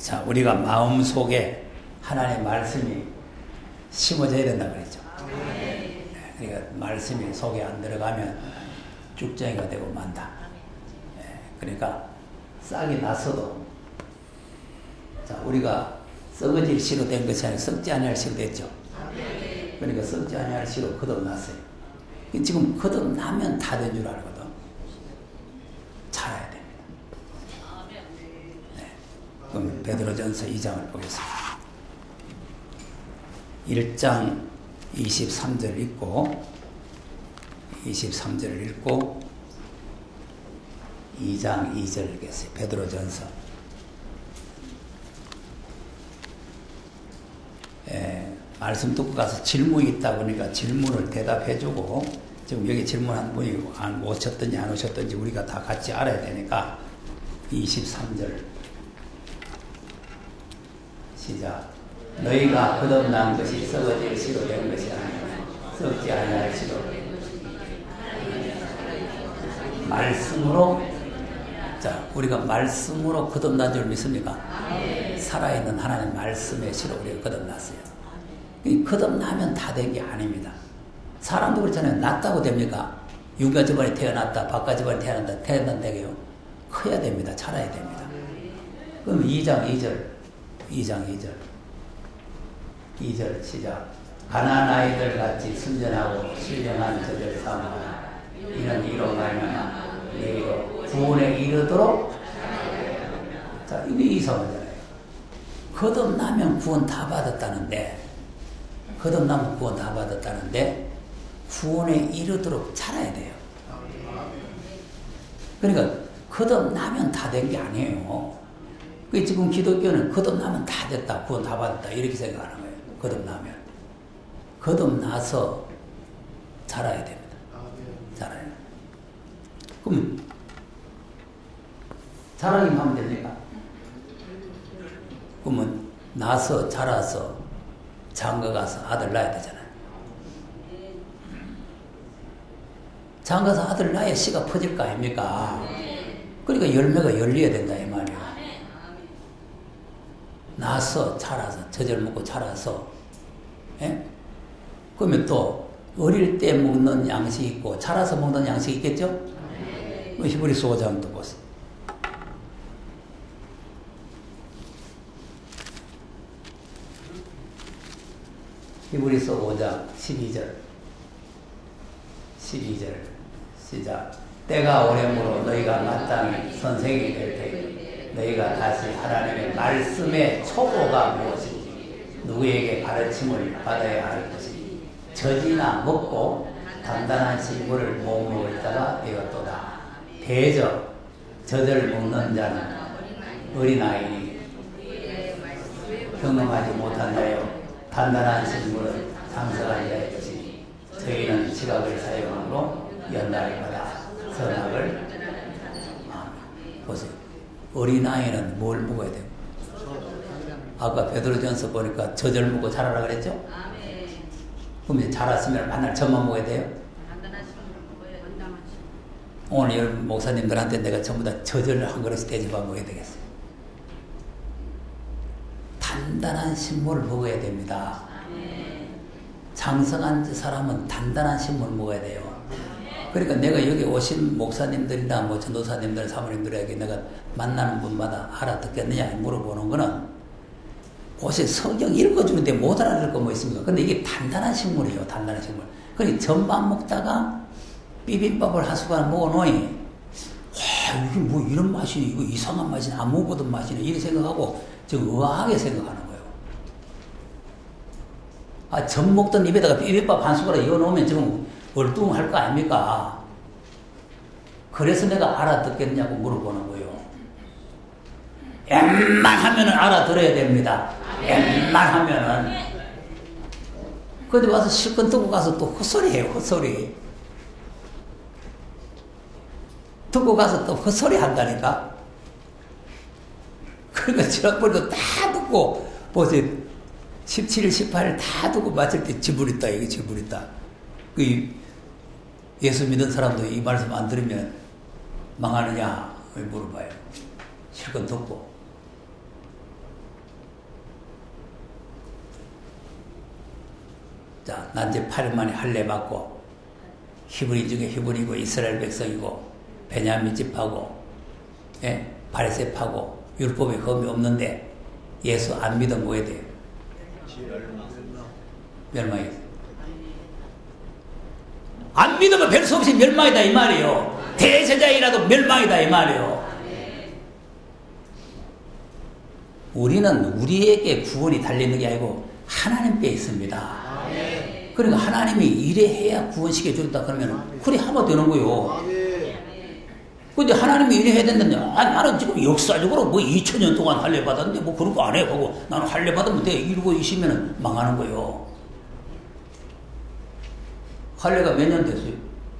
자, 우리가 마음속에 하나님의 말씀이 심어져야 된다 그랬죠. 그러니까 말씀이 속에 안 들어가면 쭉정이가 되고 만다. 그러니까 싹이 났어도, 자, 우리가 썩어질 씨로 된 것이 아니라 썩지 아니할 씨로 됐죠. 그러니까 썩지 아니할 씨로 거듭났어요. 지금 거듭나면 다 된 줄 알거든. 자라야 됩니다. 네. 그럼 베드로전서 2장을 보겠습니다. 1장 23절 읽고 23절을 읽고 2장 2절 읽겠어요. 베드로전서. 말씀 듣고 가서 질문이 있다 보니까 질문을 대답해주고, 지금 여기 질문 한 분이 오셨든지 안 오셨든지 우리가 다 같이 알아야 되니까 23절 시작. 너희가 거듭난 것이 썩어질 씨로 된 것이 아니라 썩지 아니할 씨로 말씀으로, 자, 우리가 말씀으로 거듭난 줄 믿습니까? 살아있는 하나님 말씀의 씨로 우리가 거듭났어요. 거듭나면 다 된 게 아닙니다. 사람도 그렇잖아요. 낫다고 됩니까? 윤가 집안에 태어났다, 박가 집안에 태어난다고요. 커야 됩니다. 자라야 됩니다. 그럼 2장 2절 시작. 가난한 아이들 같이 순전하고 신령한 저들 삼아 이는 이로 말미암아 너희로 구원에 이르도록. 자, 이게 이상하잖아요. 거듭나면 구원 다 받았다는데, 거듭나면 구원 다 받았다는데 구원에 이르도록 자라야 돼요. 그러니까 거듭나면 다 된 게 아니에요. 지금 기독교는 거듭나면 다 됐다, 구원 다 받았다 이렇게 생각하는 거예요. 거듭나면. 거듭나서 자라야 됩니다. 자라요. 그럼 자라기만 하면 됩니까? 그러면 나서 자라서 장가가서 아들 낳아야 되잖아요. 장가가서 아들 낳아야 씨가 퍼질 거 아닙니까? 그러니까 열매가 열려야 된다 이 말이에요. 나서 자라서 젖을 먹고 자라서, 그러면 또 어릴 때 먹는 양식이 있고 자라서 먹는 양식이 있겠죠? 히브리서 5장도 보세요. 히브리서 5장 12절 시작. 때가 오려므로 너희가 마땅히 선생이 될 테니 너희가 다시 하나님의 말씀의 초보가 무엇인지 누구에게 가르침을 받아야 할 것이니 젖이나 먹고 단단한 식물을 못 먹을 자가 되었도다. 대저 젖을 먹는 자는 어린아이니 경험하지 못한 자요 단단한 식물은 상석한 자의 것이니 저희는 지각을 사용함으로 연락받아 선악을 보세요. 어린아이는 뭘 먹어야 돼요? 아까 베드로전서 보니까 젖을 먹고 자라라 그랬죠? 그럼 이제 자랐으면 맨날 젖만 먹어야 돼요? 오늘 여러분 목사님들한테 내가 전부 다 젖을 한 그릇씩 대접하 먹어야 되겠어요. 단단한 식물을 먹어야 됩니다. 장성한 사람은 단단한 식물을 먹어야 돼요. 그러니까 내가 여기 오신 목사님들이나 뭐 전도사님들, 사모님들에게 내가 만나는 분마다 알아듣겠느냐 물어보는 거는 곳에 성경 읽어주는데 못 알아듣을 거 뭐 있습니까? 근데 이게 단단한 식물이에요. 단단한 식물. 그러니 전만 먹다가 비빔밥을 한 숟가락 먹어놓으니 와, 이게 뭐 이런 맛이, 이거 이상한 맛이네, 안 먹어보던 맛이네 이렇게 생각하고 좀 의아하게 생각하는 거예요. 아, 전 먹던 입에다가 비빔밥 한 숟가락 이어놓으면 지금 얼뚱할 거 아닙니까? 그래서 내가 알아듣겠냐고 물어보는 거예요. 웬만하면은 알아들어야 됩니다. 웬만하면은. 근데 와서 실컷 듣고 가서 또 헛소리해요, 헛소리. 듣고 가서 또 헛소리 한다니까? 그러니까 지난번에도 다 듣고, 보세요. 17일, 18일 다 듣고 마칠 때 지불있다, 이게 지불있다. 예수 믿은 사람도 이 말씀 안 들으면 망하느냐 물어봐요. 실컷 듣고. 자, 난지 8일 만에 할례 받고 히브리 중에 히브리고 이스라엘 백성이고 베냐민 집하고 바리새파고 율법에 흠이 없는데 예수 안 믿으면 뭐 해야 돼요? 멸망이. 안 믿으면 별 수 없이 멸망이다 이 말이에요. 대제자이라도 멸망이다 이 말이에요. 우리는 우리에게 구원이 달리는 게 아니고 하나님께 있습니다. 그러니까 하나님이 이래 해야 구원시켜준다 그러면 그래 하면 되는 거예요. 근데 하나님이 이래 해야 된다는데 나는 지금 역사적으로 뭐 2000년 동안 할례 받았는데 뭐 그런 거 안 해 하고 나는 할례 받으면 돼 이러고 있으면 망하는 거예요. 할례가 몇 년 됐어요?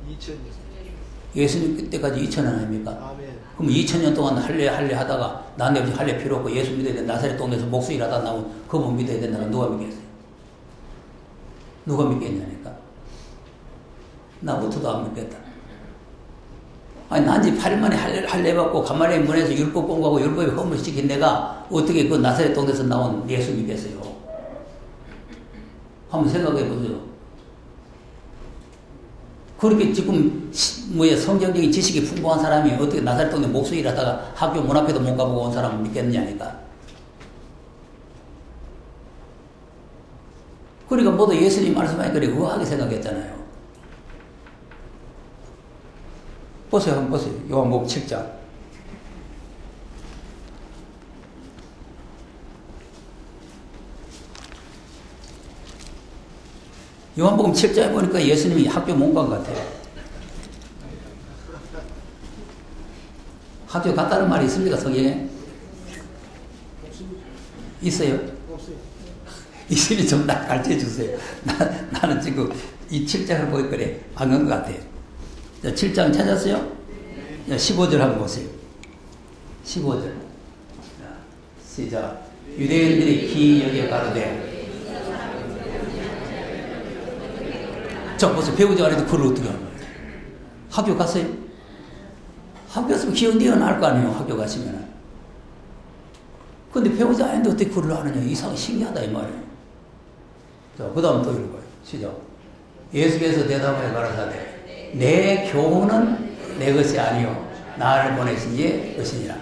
2000년. 예수님 그때까지 2000년 아닙니까? 아멘. 그럼 2000년 동안 할례 하다가 나한테 없이 할례 필요 없고 예수 믿어야 된다. 나사렛 동네에서 목수 일하다 나오면 그거 못 믿어야 된다가 누가 믿겠어요? 누가 믿겠냐니까? 나부터도 안 믿겠다. 아니 난지 8일 만에 할례 받고 가마리의 문에서 율법 공부하고 율법에 허물을 시킨 내가 어떻게 그 나사렛 동네에서 나온 예수 믿겠어요? 한번 생각해 보세요. 그렇게 지금 성경적인 지식이 풍부한 사람이 어떻게 나사렛 동네 목수 일하다가 학교 문 앞에도 못 가보고 온 사람을 믿겠느냐니까. 그러니까 모두 예수님 말씀하니까 그래 의아하게 생각했잖아요. 보세요, 한번 보세요. 요한복음 7장. 요한복음 7장에 보니까 예수님이 학교 못 간 것 같아요. 학교 갔다는 말이 있습니까, 성경에? 있어요? 있으면 좀 나 가르쳐 주세요. 나는 지금 이 7장을 보니까 그래, 안 간 것 같아요. 자, 7장 찾았어요? 자, 15절 한번 보세요. 15절. 자, 시작. 유대인들이 기여겨 가로되 자, 보세요. 배우지 않아도 글을 어떻게 하는 거예요? 학교 갔어요? 학교 갔으면 기억니은 알 거 아니에요, 학교 가시면은. 근데 배우지 않았는데 어떻게 글을 하느냐. 이상, 신기하다, 이 말이에요. 자, 그 다음 또 읽어요. 시작. 예수께서 대답하여 가라사대 내 교훈은 내 것이 아니요 나를 보내신 이의 것이니라.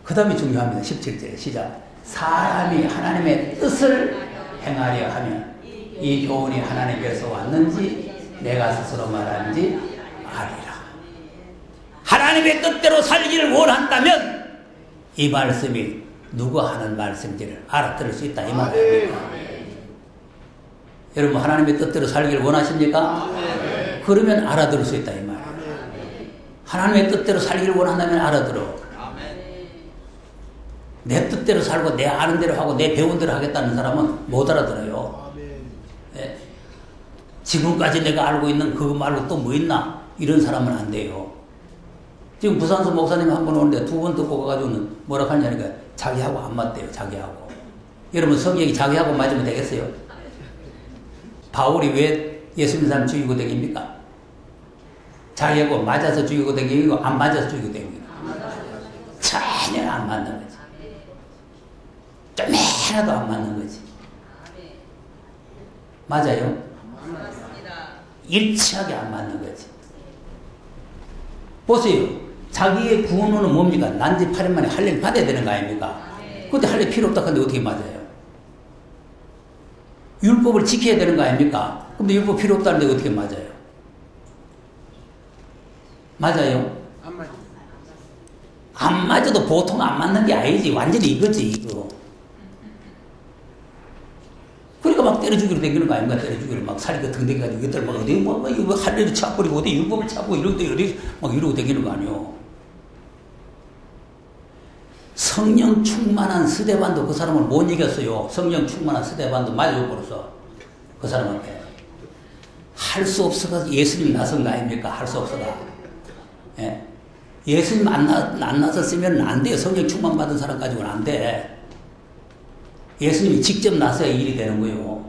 그 다음이 중요합니다. 17절에 시작. 사람이 하나님의 뜻을 행하려 하면 이 교훈이 하나님께서 왔는지 내가 스스로 말하는지 아리라. 하나님의 뜻대로 살기를 원한다면 이 말씀이 누가 하는 말씀인지를 알아들을 수 있다 이 말입니다. 여러분 하나님의 뜻대로 살기를 원하십니까? 그러면 알아들을 수 있다 이 말이에요. 하나님의 뜻대로 살기를 원한다면 알아들어. 내 뜻대로 살고 내 아는 대로 하고 내 배운 대로 하겠다는 사람은 못 알아들어요. 예? 지금까지 내가 알고 있는 그거 말고 또 뭐 있나? 이런 사람은 안 돼요. 지금 부산서 목사님 한 번 오는데 두 번 듣고 가가지고는 뭐라 하냐니까 자기하고 안 맞대요. 자기하고. 여러분 성경이 자기하고 맞으면 되겠어요? 바울이 왜 예수 믿는 사람 죽이고 다닙니까? 자기하고 맞아서 죽이고 다니고 안 맞아서 죽이고 다니고 전혀 안 맞는 거지. 좀 해라도 안 맞는 거지. 맞아요? 일치하게 안 맞는 거지. 보세요. 자기의 구원은 뭡니까? 난지 8일 만에 할례를 받아야 되는 거 아닙니까? 근데 할례 필요 없다 하는데 어떻게 맞아요? 율법을 지켜야 되는 거 아닙니까? 근데 율법 필요 없다는데 어떻게 맞아요? 맞아요? 안 맞아도 보통 안 맞는 게 아니지. 완전히 이거지, 이거. 그러니까 막 때려 죽이러 다니는 거 아닙니까? 때려 죽이러 막 살이가 등등 가지고 이것들 막 어디 뭐 이거 할례를 차버리고 어디 율법을 차고 이러고 어디 막 이러고 다니는 거 아니요. 성령 충만한 스데반도 그 사람을 못 이겼어요. 성령 충만한 스데반도 맞아버렸어. 그 사람한테. 할 수 없어서 예수님 나선 거 아닙니까? 할 수 없어가. 예. 예수님 안 나섰으면 안 돼요. 성령 충만 받은 사람 가지고는 안 돼. 예수님이 직접 나서야 일이 되는 거예요.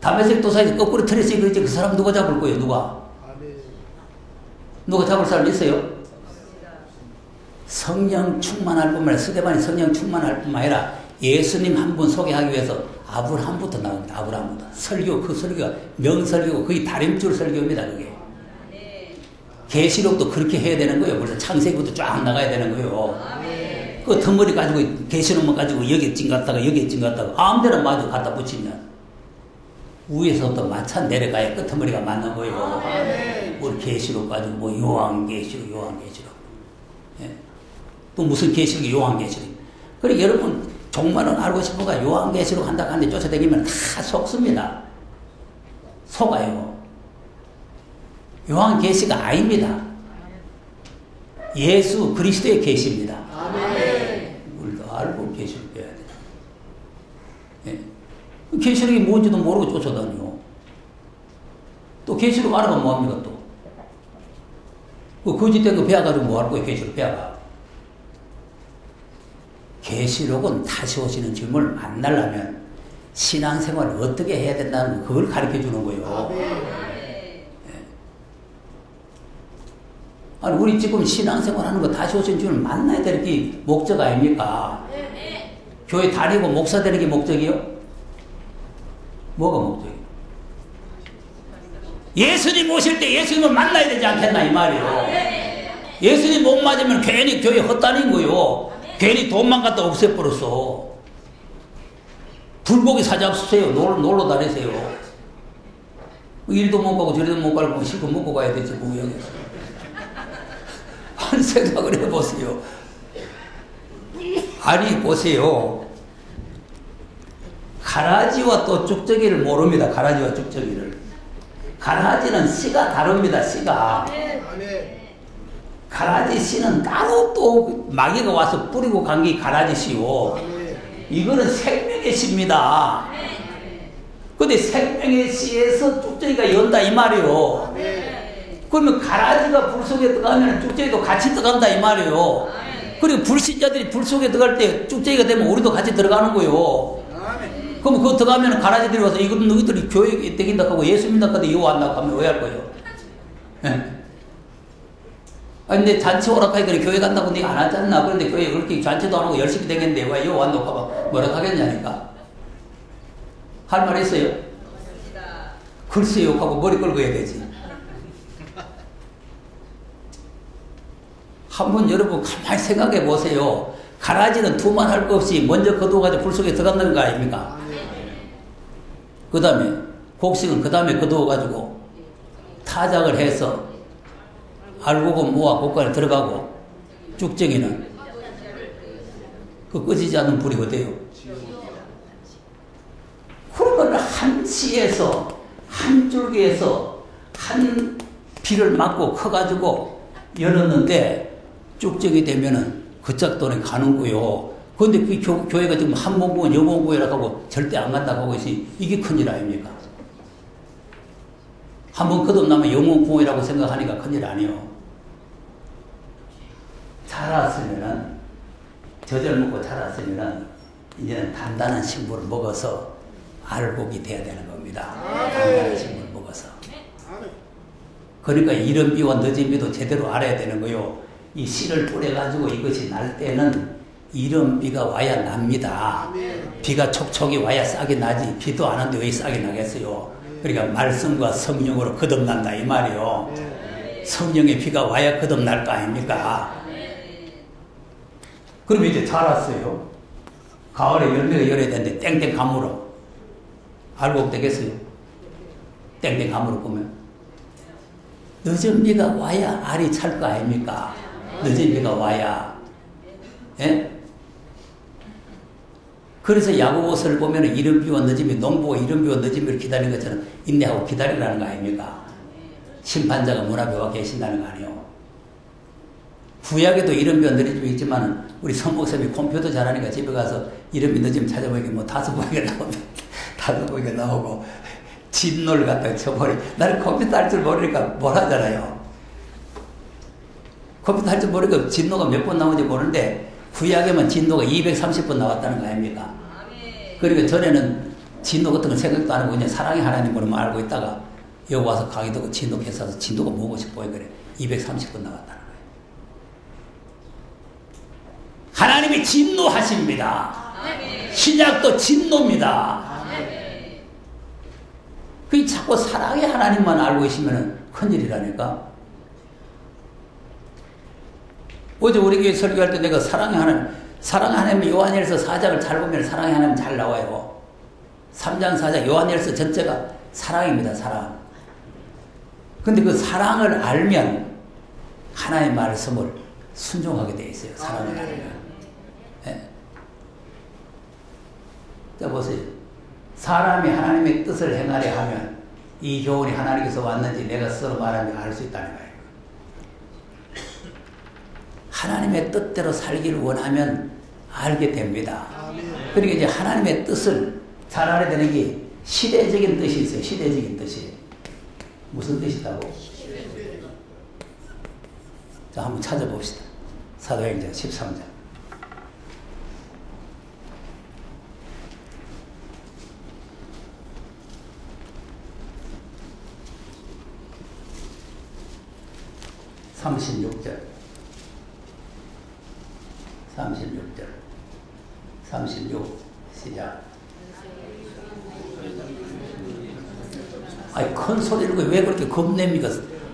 다메섹 도사에서 거꾸로 틀에서 이거지 그 사람 누가 잡을 거예요? 누가 잡을 사람 있어요? 성령 충만할 뿐만 아니라 스데반이 성령 충만할 뿐만 아니라 예수님 한 분 소개하기 위해서 아브라함부터 나옵니다. 아브라함부터. 설교, 그 설교가 명설교고 거의 다림줄 설교입니다. 그게. 계시록도 그렇게 해야 되는 거예요. 벌써 창세기부터 쫙 나가야 되는 거예요. 그 덩어리 가지고 계시록만 가지고 여기 찡 갔다가 여기 찡 갔다가 아무데나 마저 갖다 붙이면 위에서부터 마찬 내려가야 끄트머리가 맞는 거예요. 우리 계시록 가지고 뭐 요한계시록. 예? 또 무슨 계시록이 요한계시록. 그래 여러분 종말은 알고 싶어가 요한계시록 한다 하는데 쫓아다니면 다 속습니다. 속아요. 요한계시가 아닙니다. 예수 그리스도의 계시입니다. 우리도 알고 계시록 해야 돼요. 예? 계시록이 뭔지도 모르고 쫓아다녀. 또 계시록 알아가면 뭐합니까 또? 그 거짓된 거 배워가지고 뭐 할 거예요? 계시록 배워가. 계시록은 다시 오시는 주님을 만나려면 신앙생활을 어떻게 해야 된다는 거 그걸 가르쳐 주는 거예요. 아니 우리 지금 신앙생활 하는 거 다시 오신 주님을 만나야 될 게 목적 아닙니까? 교회 다니고 목사 되는 게 목적이요? 뭐가 목적이에요? 예수님 오실 때 예수님을 만나야 되지 않겠나 이 말이에요. 예수님 못 맞으면 괜히 교회 헛다닌 거요. 괜히 돈만 갖다 없애버렸어. 불고기 사잡수세요. 놀러 다니세요. 이리도 못 가고 저리도 못 가고 실컷 먹고 가야 되지 뭐 여기서. 한 생각을 해보세요. 아니 보세요. 가라지와 또 쭉저기를 모릅니다. 가라지와 쭉저기를. 가라지는 씨가 다릅니다. 씨가. 가라지 씨는 따로 또 마귀가 와서 뿌리고 간 게 가라지 씨요. 이거는 생명의 씨입니다. 근데 생명의 씨에서 쭉저기가 연다 이 말이요. 그러면 가라지가 불 속에 들어가면 쭉저기도 같이 들어간다 이 말이에요. 그리고 불신자들이 불 속에 들어갈 때 쭉저기가 되면 우리도 같이 들어가는 거예요. 그럼 그거 들어가면 가라지들이 와서 이거 너희들이 교회 되긴다 하고 예수 믿는다 하고 이거 왔나 하면 왜 할 거예요? 아니 근데 잔치 오락하니까 교회 간다고 네가 안 하잖아. 그런데 교회 그렇게 잔치도 안 하고 열심히 되겠는데 왜 이거 왔나 하면 뭐라 하겠냐니까. 할 말 있어요? 글쎄요 하고 머리 끌고 해야 되지. 한번 여러분 가만히 생각해 보세요. 가라지는 두말할 것 없이 먼저 거두어가지고 불 속에 들어간다는 거 아닙니까? 그 다음에 곡식은 그 다음에 거두어가지고 타작을 해서 알곡은 모아 곡간에 들어가고 쭉정이는 그 꺼지지 않는 불이 어때요? 그러면 한 씨에서 한 줄기에서 한 비를 맞고 커가지고 열었는데 쭉정이 되면은 그 짝돈에 가는 거요. 그런데 그 교회가 지금 한복부원 여봉부회라고 하고 절대 안 간다고 하고 있으니 이게 큰일 아닙니까? 한번 거듭나면 영웅부회라고 생각하니까 큰일 아니요. 자랐으면은 젖을 먹고 자랐으면은 이제는 단단한 식물을 먹어서 알곡이 돼야 되는 겁니다. 단단한 식물을 먹어서. 그러니까 이른 비와 늦은 비도 제대로 알아야 되는 거요. 이 씨를 뿌려가지고 이것이 날 때는 이른 비가 와야 납니다. 비가 촉촉이 와야 싹이 나지. 비도 안 하는데 왜 싹이 나겠어요? 그러니까 말씀과 성령으로 거듭난다 이 말이요. 성령의 비가 와야 거듭날 거 아닙니까? 그럼 이제 자랐어요. 가을에 열매가 열어야 되는데 땡땡 가물어. 알곡 되겠어요? 땡땡 가물어 보면. 늦은 비가 와야 알이 찰 거 아닙니까? 늦은 비가 와야. 예? 그래서 야고보서를 보면 이른 비와 늦은 비, 농부가 이른 비와 늦은 비를 기다리는 것처럼 인내하고 기다리라는 거 아닙니까? 심판자가 문 앞에 와 계신다는 거 아니에요? 구약에도 이른 비와 늦은 비 있지만 우리 성목사님이 컴퓨터 잘하니까 집에 가서 이른 비 늦은 비 찾아보니까 뭐 5번이가 나오고 5번이가 나오고 진노를 갖다가 쳐버리. 나는 컴퓨터 할 줄 모르니까 뭘 하잖아요. 컴퓨터 할 줄 모르니까 진노가 몇 번 나오는지 모르는데 구약에만 진노가 230번 나왔다는 거 아닙니까? 그러니까 전에는 진노 같은 거 생각도 안 하고 그냥 사랑의 하나님으로만 알고 있다가 여기 와서 강의 듣고 진노 캐서서 진노가 뭐고 싶어요. 그래 230번 나왔다는 거예요. 하나님이 진노하십니다. 신약도 진노입니다. 그 자꾸 사랑의 하나님만 알고 있으면 큰일이라니까. 어제 우리 교회 설교할 때 내가 사랑의 하나님 요한일서 4장을 잘 보면 사랑의 하나님 잘 나와요. 3장 4장 요한일서 전체가 사랑입니다. 사랑. 근데 그 사랑을 알면 하나님의 말씀을 순종하게 돼 있어요. 사랑을 알면. 네. 자 보세요. 사람이 하나님의 뜻을 행하려 하면 이 교훈이 하나님께서 왔는지 내가 스스로 말하면 알 수 있다는 거예요. 하나님의 뜻대로 살기를 원하면 알게 됩니다. 그러니까 이제 하나님의 뜻을 잘 알아야 되는 게 시대적인 뜻이 있어요. 시대적인 뜻이. 무슨 뜻이라고? 자, 한번 찾아봅시다. 사도행전 13장. (36절) 36 시작. 아니 큰 소리를 왜 그렇게 겁냅니까?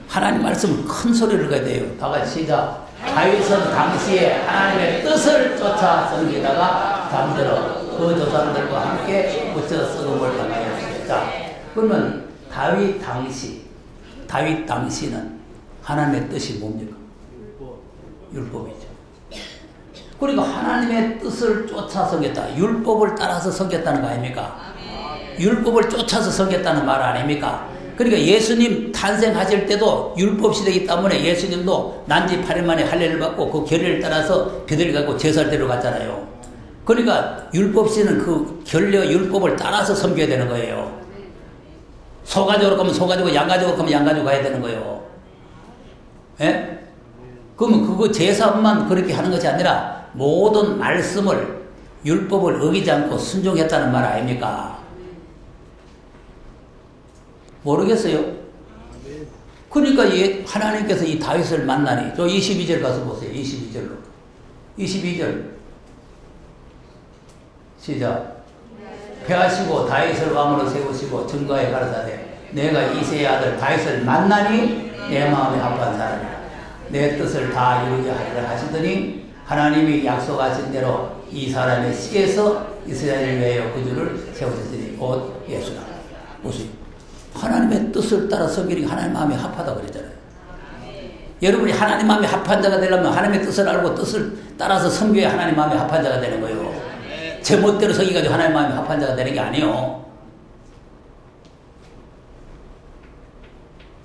하나님 말씀을 큰 소리를 가야 돼요. 다 같이 시작. 다윗은 당시에 하나님의 뜻을 쫓아 섬기다가 잠들어 그 조상들과 함께 묻혀 썩음을 당하였습니다. 그러면 다윗 당시는 하나님의 뜻이 뭡니까? 율법이죠. 그러니까 하나님의 뜻을 쫓아 섬겼다. 율법을 따라서 섬겼다는 거 아닙니까? 율법을 쫓아서 섬겼다는 말 아닙니까? 그러니까 예수님 탄생하실 때도 율법 시대이기 때문에 예수님도 난지 8일 만에 할례를 받고 그 결례를 따라서 베들레 가고 제사를 데려갔잖아요. 그러니까 율법 시대는 그 결례 율법을 따라서 섬겨야 되는 거예요. 소가족으로 가면 소가족, 양가족으로 가면 양가족 가야 되는 거예요. 예? 그러면 그거 제사만 그렇게 하는 것이 아니라 모든 말씀을 율법을 어기지 않고 순종했다는 말 아닙니까? 모르겠어요? 그러니까 하나님께서 이 다윗을 만나니 저 22절 가서 보세요. 22절로 22절 시작. 패하시고 다윗을 왕으로 세우시고 증거에 가르사대 내가 이새의 아들 다윗을 만나니 내 마음에 합한 사람이라. 내 뜻을 다 이루게 하리라 하시더니 하나님이 약속하신 대로 이 사람의 씨에서 이스라엘을 위하여 구주를 세우셨으니 곧 예수라. 보세요. 하나님의 뜻을 따라 섬기는 게 하나님 마음에 합하다 그랬잖아요. 여러분이 하나님 마음에 합한 자가 되려면 하나님의 뜻을 알고 뜻을 따라서 섬겨야 하나님 마음에 합한 자가 되는 거예요. 제 멋대로 섬기가지고 하나님 마음에 합한 자가 되는 게 아니에요.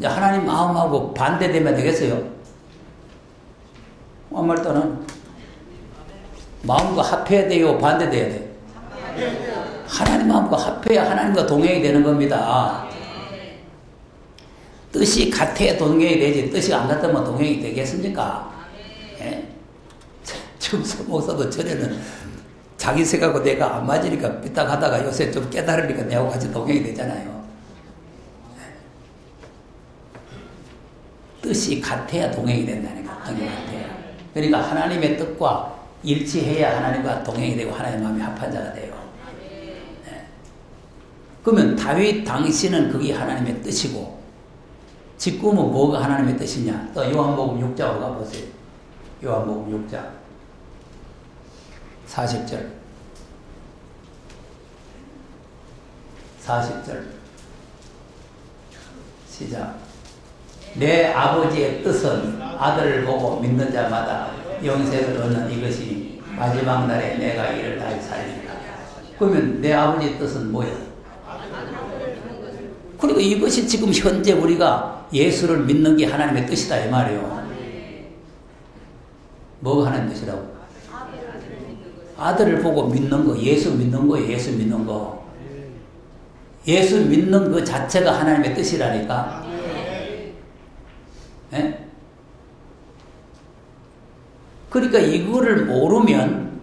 하나님 마음하고 반대되면 되겠어요? 아무래도는 마음과 합해야 돼요? 반대돼야 돼요? 하나님 마음과 합해야 하나님과 동행이 되는 겁니다. 뜻이 같아야 동행이 되지 뜻이 안 같으면 동행이 되겠습니까? 예? 지금 목사도 전에는 자기 생각하고 내가 안 맞으니까 삐딱하다가 요새 좀 깨달으니까 내하고 같이 동행이 되잖아요. 뜻이 같아야 동행이 된다니까. 그러니까 하나님의 뜻과 일치해야 하나님과 동행이 되고 하나님 마음이 합한 자가 돼요. 네. 그러면 다윗 당시는 그게 하나님의 뜻이고 지금은 뭐가 하나님의 뜻이냐? 또 요한복음 6장으로 가보세요. 요한복음 6장 40절 40절 시작. 내 아버지의 뜻은 아들을 보고 믿는 자마다 영생을 얻는 이것이 마지막 날에 내가 이를 다시 살리리라. 그러면 내 아버지의 뜻은 뭐예요? 그러니까 이것이 지금 현재 우리가 예수를 믿는 게 하나님의 뜻이다 이 말이에요. 뭐가 하나님의 뜻이라고? 아들을 보고 믿는 거, 예수 믿는 거예요. 예수 믿는 거. 예수 믿는 그 자체가 하나님의 뜻이라니까. 예? 그러니까 이거를 모르면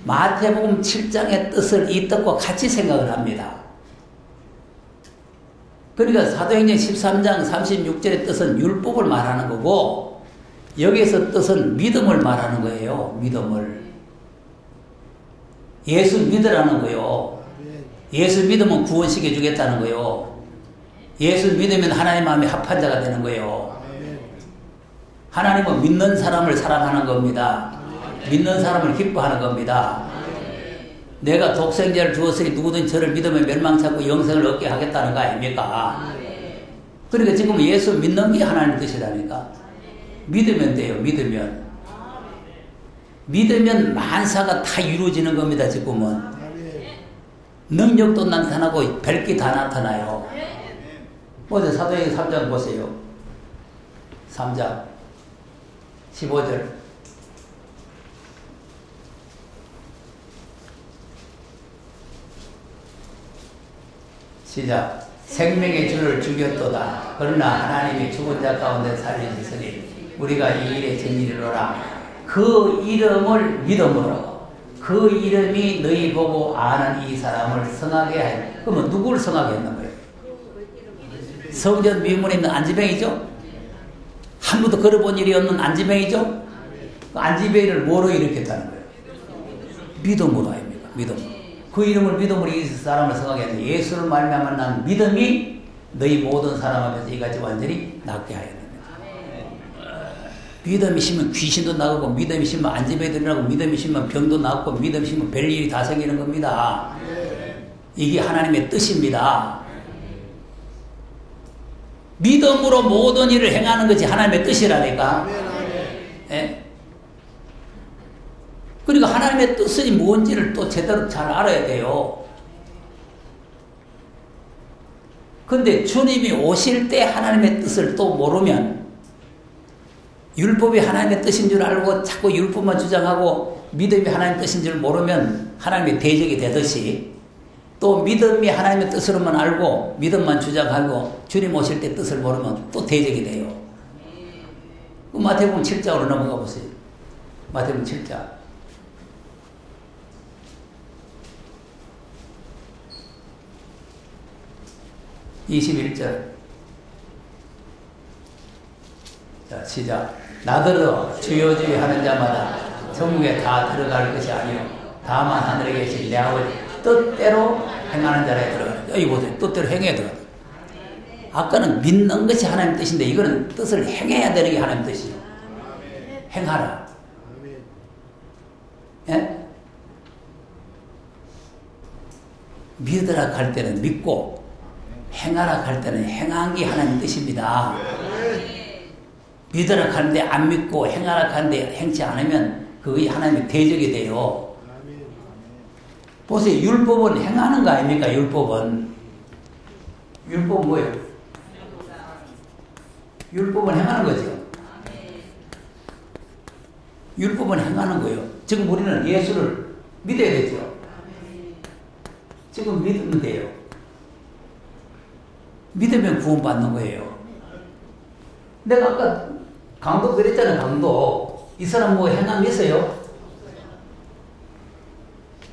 마태복음 7장의 뜻을 이 뜻과 같이 생각을 합니다. 그러니까 사도행전 13장 36절의 뜻은 율법을 말하는 거고 여기에서 뜻은 믿음을 말하는 거예요. 믿음을. 예수 믿으라는 거요. 예수 믿으면 구원시켜 주겠다는 거요. 예수 믿으면 하나님 마음에 합한 자가 되는 거예요. 하나님은 믿는 사람을 사랑하는 겁니다. 믿는 사람을 기뻐하는 겁니다. 내가 독생자를 주었으니 누구든 저를 믿으면 멸망치 않고 영생을 얻게 하겠다는 거 아닙니까? 그러니까 지금 예수 믿는 게 하나님 뜻이라니까. 믿으면 돼요. 믿으면 만사가 다 이루어지는 겁니다. 지금은 능력도 나타나고 별게 다 나타나요. 어제 사도행전 3장 보세요. 3장 15절. 시작. 생명의 주를 죽였도다. 그러나 하나님이 죽은 자 가운데 살리시으니 우리가 이 일에 증인이로라. 그 이름을 믿음으로 그 이름이 너희 보고 아는 이 사람을 성하게 하여. 그러면 누구를 성하게 했는 거예요? 성전 미문에 있는 안지뱅이죠? 한 번도 걸어본 일이 없는 안지뱅이죠? 그 안지뱅이를 뭐로 일으켰다는 거예요? 믿음으로 아닙니까? 믿음. 그 이름을 믿음으로 이 사람을 성하게 했는데 예수를 말미암아 난 믿음이 너희 모든 사람 앞에서 이같이 완전히 낫게 하였느니라. 믿음이 심으면 귀신도 나가고 믿음이 심으면 안지뱅이도 나고 믿음이 심으면 병도 나고 믿음이 심으면 별일이 다 생기는 겁니다. 이게 하나님의 뜻입니다. 믿음으로 모든 일을 행하는 것이 하나님의 뜻이라니까. 예? 그러니까 하나님의 뜻이 뭔지를 또 제대로 잘 알아야 돼요. 근데 주님이 오실 때 하나님의 뜻을 또 모르면 율법이 하나님의 뜻인 줄 알고 자꾸 율법만 주장하고 믿음이 하나님의 뜻인 줄 모르면 하나님의 대적이 되듯이 또 믿음이 하나님의 뜻으로만 알고 믿음만 주장하고 주님 오실 때 뜻을 모르면 또 대적이 돼요. 마태복음 7장으로 넘어가 보세요. 마태복음 7장. 21절. 자, 시작. 나더러 주여 주여 하는 자마다 천국에 다 들어갈 것이 아니요 다만 하늘에 계신 내 아버지 뜻대로 행하는 자라에 들어가는. 여기 보세요. 뜻대로 행해야 들어가는. 아까는 믿는 것이 하나님 뜻인데 이거는 뜻을 행해야 되는 게 하나님 뜻이에요. 행하라. 예? 믿으라 할 때는 믿고 행하라 할 때는 행한 게 하나님 뜻입니다. 믿으라 하는데 안 믿고 행하라 하는데 행치 않으면 그게 하나님의 대적이 돼요. 보세요. 율법은 행하는 거 아닙니까? 율법은 뭐예요? 율법은 행하는 거죠. 율법은 행하는 거예요. 지금 우리는 예수를 믿어야 되죠. 지금 믿으면 돼요. 믿으면 구원받는 거예요. 내가 아까 강도 그랬잖아요. 강도. 이 사람 뭐 행함이 있어요?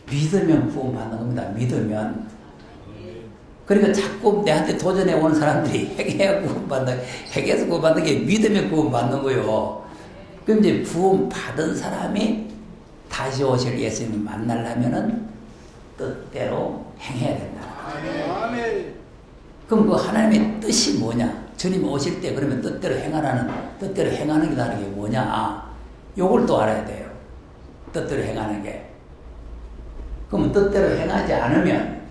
믿으면 구원받는 겁니다. 믿으면. 그러니까 자꾸 내한테 도전해 오는 사람들이 행해야 구원받는, 행해서 구원받는 게 믿으면 구원받는 거예요. 그럼 이제 구원받은 사람이 다시 오실 예수님을 만나려면은 뜻대로 행해야 된다. 그럼 그 하나님의 뜻이 뭐냐? 주님 오실 때 그러면 뜻대로 뜻대로 행하는 게 뭐냐? 요걸 또 알아야 돼요. 뜻대로 행하는 게. 그러면 뜻대로 행하지 않으면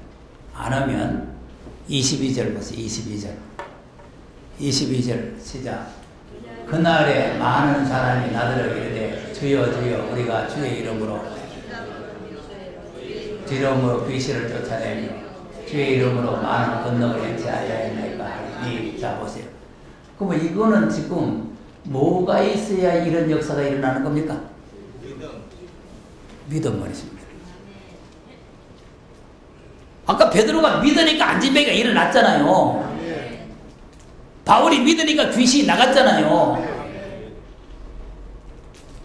22절 보세요. 22절 시작. 그날에 많은 사람이 나더러 이르되 주여 주여 우리가 주의 이름으로 귀신을 쫓아내며 주의 이름으로 많은 권능을 행치하여 했나이까. 자 보세요. 그러면 이거는 지금 뭐가 있어야 이런 역사가 일어나는 겁니까? 믿음 말이십니다. 아까 베드로가 믿으니까 안진뱅이가 일어났잖아요. 바울이 믿으니까 귀신이 나갔잖아요.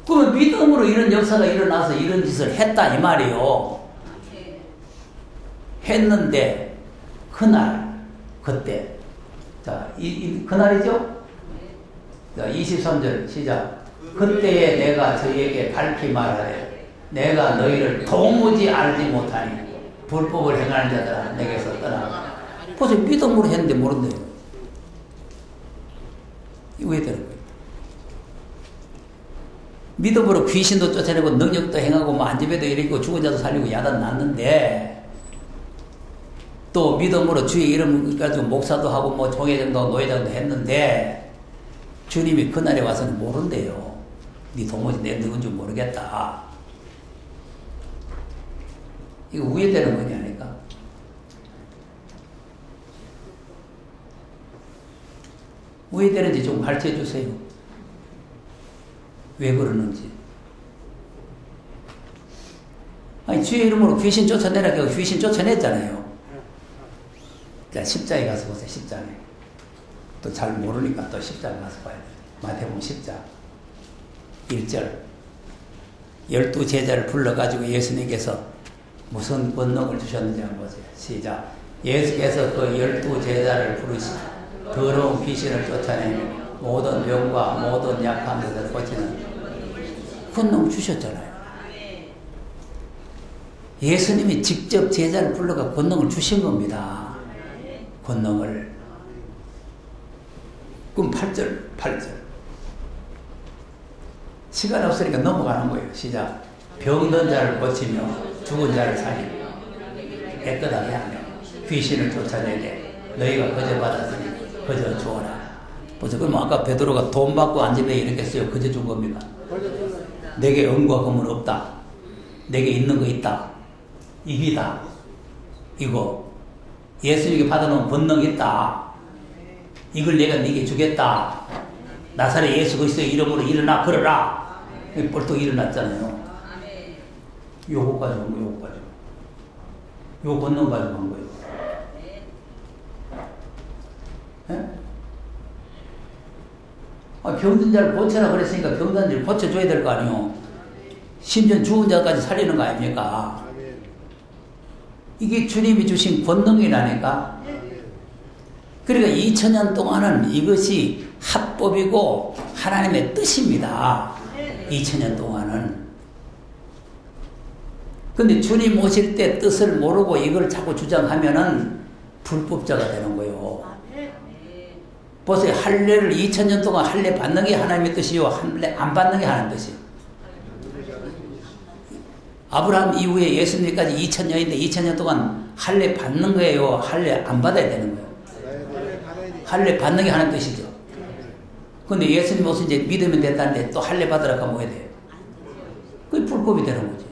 그러면 믿음으로 이런 역사가 일어나서 이런 짓을 했다 이 말이에요. 했는데 그때 자, 그날이죠? 자, 23절 시작. 그때에 내가 저희에게 밝히 말하되 내가 너희를 도무지 알지 못하니 불법을 행하는 자들아 내게서 떠나. 벌써 믿음으로 했는데 모른대요. 이거 왜 되는 거예요? 믿음으로 귀신도 쫓아내고 능력도 행하고 뭐 안집에도 일으키고 죽은 자도 살리고 야단 났는데, 또 믿음으로 주의 이름 가지고 목사도 하고 뭐 종회장도 노회장도 했는데 주님이 그날에 와서는 모른대요. 네 도무지 내 누군지 모르겠다. 이거 우회되는 거냐 아니까? 우회되는지 좀 가르쳐 주세요. 왜 그러는지. 아니 주의 이름으로 귀신 쫓아내라고 귀신 쫓아냈잖아요. 자, 십자에 가서 보세요. 십자에. 또 잘 모르니까 또 십자에 가서 봐야 돼요. 마태복음 10장 1절. 12제자를 불러가지고 예수님께서 무슨 권능을 주셨는지 한번 보세요. 시작. 예수께서 그 12제자를 부르시고 더러운 귀신을 쫓아내며 모든 병과 모든 약한 것을 고치는 권능 주셨잖아요. 예수님이 직접 제자를 불러가 권능을 주신 겁니다. 권능을. 그럼 8절. 시간 없으니까 넘어가는 거예요. 시작. 병든 자를 고치며 죽은 자를 살리며 깨끗하게 하며 귀신을 쫓아내게 너희가 거저 받았으니 거저 주어라. 보세요. 그럼 아까 베드로가 돈 받고 안집에 이렇게 써요. 거저 준 겁니까? 내게 은과 금은 없다. 내게 있는 거 있다. 이기다. 이거 예수님께 받아놓은 권능 있다. 이걸 내가 네게 주겠다. 나사렛 예수 그리스도의 이름으로 일어나 걸어라. 벌떡 일어났잖아요. 요거 가지고 한 거예요. 요거 가지고. 요 권능 가지고 한 거예요. 예? 병든 자를 고쳐라 그랬으니까 병든 자를 고쳐줘야 될 거 아니에요. 심지어 죽은 자까지 살리는 거 아닙니까? 이게 주님이 주신 권능이라니까. 그러니까 2000년 동안은 이것이 합법이고 하나님의 뜻입니다. 2000년 동안은. 근데 주님 오실 때 뜻을 모르고 이걸 자꾸 주장하면은 불법자가 되는 거예요. 보세요. 할례를 2000년 동안 할례 받는 게 하나님의 뜻이요. 할례 안 받는 게 하나님의 뜻이요. 아브라함 이후에 예수님까지 2000년인데 2000년 동안 할례 받는 거예요. 할례 안 받아야 되는 거예요. 할례 받는 게 하나님의 뜻이죠. 근데 예수님 오신 이제 믿으면 된다는데 또 할례 받으라 하면 뭐 해야 돼요? 그게 불법이 되는 거지.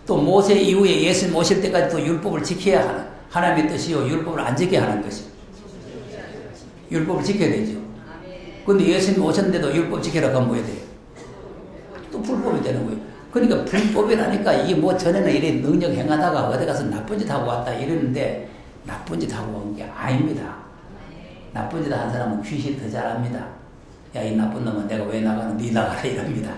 또 모세 이후에 예수님 오실 때까지 또 율법을 지켜야 하나님의 뜻이요. 율법을 안 지켜야 하나님의 뜻이요. 율법을 지켜야 되죠. 근데 예수님 오셨는데도 율법 지켜라 하면 뭐 해야 돼요? 또 불법이 되는 거예요. 그러니까 불법이라니까 이게 뭐 전에는 이래 능력 행하다가 어디 가서 나쁜 짓 하고 왔다 이러는데 나쁜 짓 하고 온 게 아닙니다. 나쁜 짓 한 사람은 귀신 더 잘합니다. 야, 이 나쁜 놈은 내가 왜 나가는 네 나가라 이럽니다.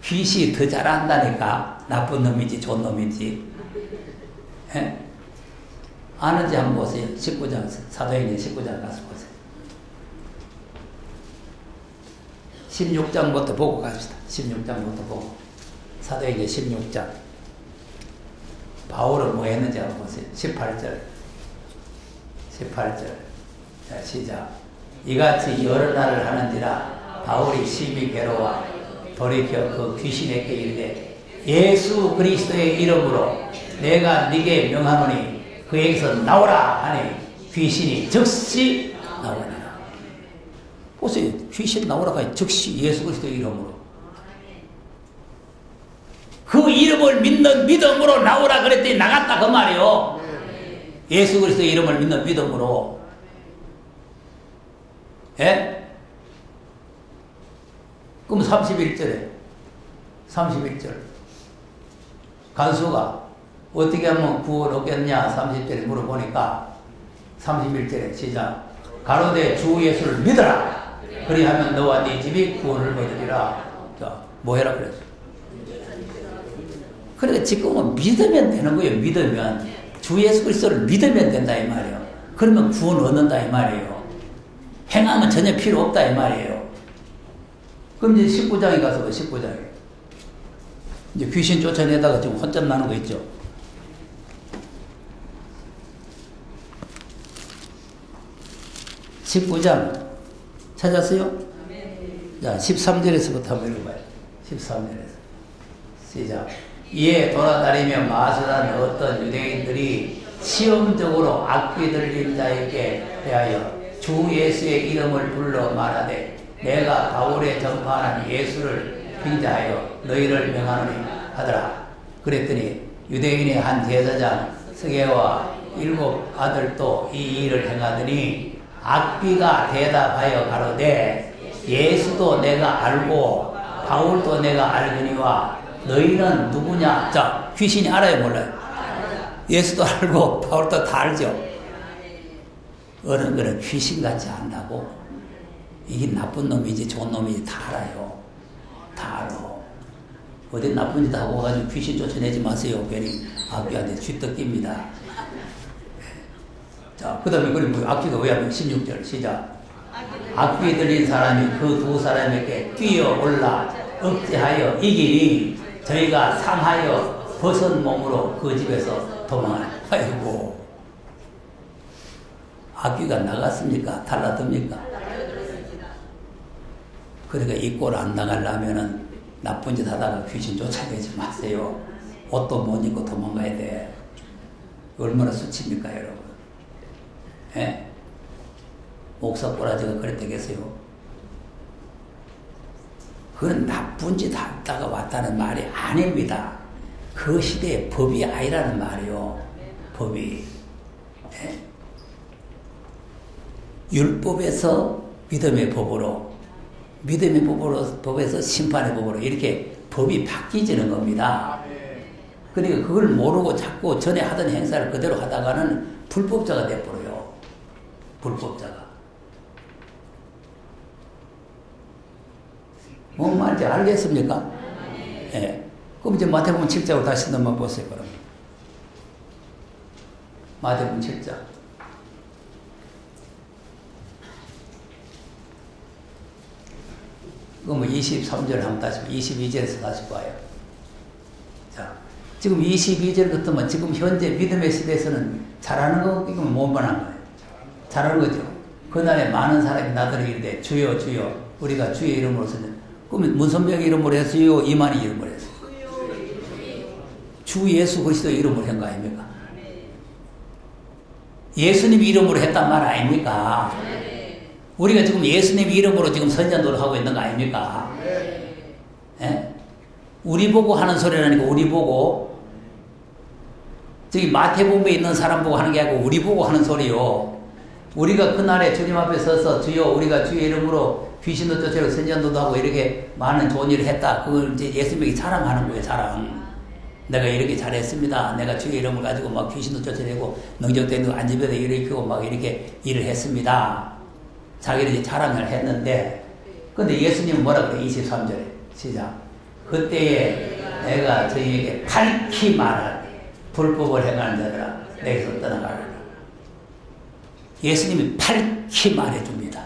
귀신이 더 잘한다니까. 나쁜 놈인지 좋은 놈인지. 예? 아는지 한번 보세요. 19장 사도행전 19장 가서 보세요. 16장부터 보고 갑시다. 16장부터 보고. 사도행전 16장. 바울은 뭐 했는지 한번 보세요. 18절. 자, 시작. 이같이 여러 날을 하는지라 바울이 심히 괴로워 돌이켜 그 귀신에게 이르되 예수 그리스도의 이름으로 내가 네게 명하노니 그에게서 나오라 하니 귀신이 즉시 나오니라. 보세요. 귀신 나오라 하니 즉시 예수 그리스도의 이름으로. 그 이름을 믿는 믿음으로 나오라 그랬더니 나갔다 그 말이요. 예수 그리스도의 이름을 믿는 믿음으로. 예? 그럼 31절 간수가 어떻게 하면 구원 얻겠냐 30절에 물어보니까 31절에 시작. 가로되 주 예수를 믿어라. 그리하면 너와 네 집이 구원을 얻으리라. 자, 뭐 해라 그랬어. 그러니까 지금은 믿으면 되는 거예요. 믿으면 주 예수 그리스도를 믿으면 된다 이 말이에요. 그러면 구원 얻는다 이 말이에요. 행하면 전혀 필요 없다 이 말이에요. 그럼 이제 19장에 가서 19장에 이제 귀신 쫓아내다가 지금 혼점 나는 거 있죠. (19장) 찾았어요? 자, 13절에서부터 한번 읽어봐요. 13절에서 시작. 이에 돌아다니며 마술하는 어떤 유대인들이 시험적으로 악귀 들린 자에게 대하여 주 예수의 이름을 불러 말하되 내가 바울의 전파하는 예수를 빙자하여 너희를 명하노니 하더라. 그랬더니 유대인의 한 제사장 스게와 7 아들도 이 일을 행하더니 악귀가 대답하여 가로되 예수도 내가 알고 바울도 내가 알거니와 너희는 누구냐? 자, 귀신이 알아요, 몰라요? 예수도 알고 바울도 다 알죠. 어느 거는 귀신같이 안다고 이게 나쁜 놈이지 좋은 놈이지 다 알아요. 다 알아. 어디 나쁜 짓 하고 가지고 귀신 쫓아내지 마세요. 괜히 악귀한테 쥐떡깁니다. 자, 그 다음에 그럼 뭐 악귀가 왜 하면 16절 시작. 악귀 들린 사람이 그 두 사람에게 뛰어올라 억제하여 이기니 저희가 상하여 벗은 몸으로 그 집에서 도망하네. 아이고, 악귀가 나갔습니까? 달라듭니까? 그러니까 이 꼴 안 나가려면은 나쁜 짓 하다가 귀신 쫓아내지 마세요. 옷도 못 입고 도망가야 돼. 얼마나 수치입니까, 여러분? 예? 목사 꼬라지가 그랬다겠어요? 그건 나쁜 짓 하다가 왔다는 말이 아닙니다. 그 시대의 법이 아니라는 말이요. 법이. 예? 율법에서 믿음의 법으로, 믿음의 법에서 심판의 법으로 이렇게 법이 바뀌지는 겁니다. 그러니까 그걸 모르고 자꾸 전에 하던 행사를 그대로 하다가는 불법자가 돼버려요. 불법자가. 뭔 말인지 알겠습니까? 예. 그럼 이제 마태복음 7장으로 다시 넘어 보세요, 그럼. 마태복음 7장. 그럼 23절 한번 다시, 22절에서 다시 봐요. 자, 지금 22절 같으면 지금 현재 믿음의 시대에서는 잘하는 거, 이건 못만한 거예요. 잘하는 거죠. 그날에 많은 사람이 나더러 이르되 주여 주여 우리가 주의 이름으로 쓰는. 그러면 문선병의 이름으로 했어요? 이만희 이름으로 했어요? 주 예수 그리스도 이름으로 한 거 아닙니까? 예수님 이름으로 했단 말 아닙니까? 우리가 지금 예수님 이름으로 지금 선전도를 하고 있는 거 아닙니까? 예? 우리 보고 하는 소리라니까 우리 보고. 저기 마태복음에 있는 사람 보고 하는 게 아니고 우리 보고 하는 소리요. 우리가 그날에 주님 앞에 서서 주여 우리가 주의 이름으로 귀신도 쫓아내고 선전도도 하고 이렇게 많은 좋은 일을 했다. 그걸 이제 예수님에게 자랑하는 거예요. 자랑. 내가 이렇게 잘했습니다. 내가 주의 이름을 가지고 막 귀신도 쫓아내고 능력된 거 안집에도 일으키고 막 이렇게 일을 했습니다. 자기는 이제 자랑을 했는데, 근데 예수님은 뭐라 그래? 23절에 시작. 그때에 내가 저희에게 밝히 말하되 불법을 행하는 자들아 내게서 떠나가라. 예수님이 밝히 말해줍니다.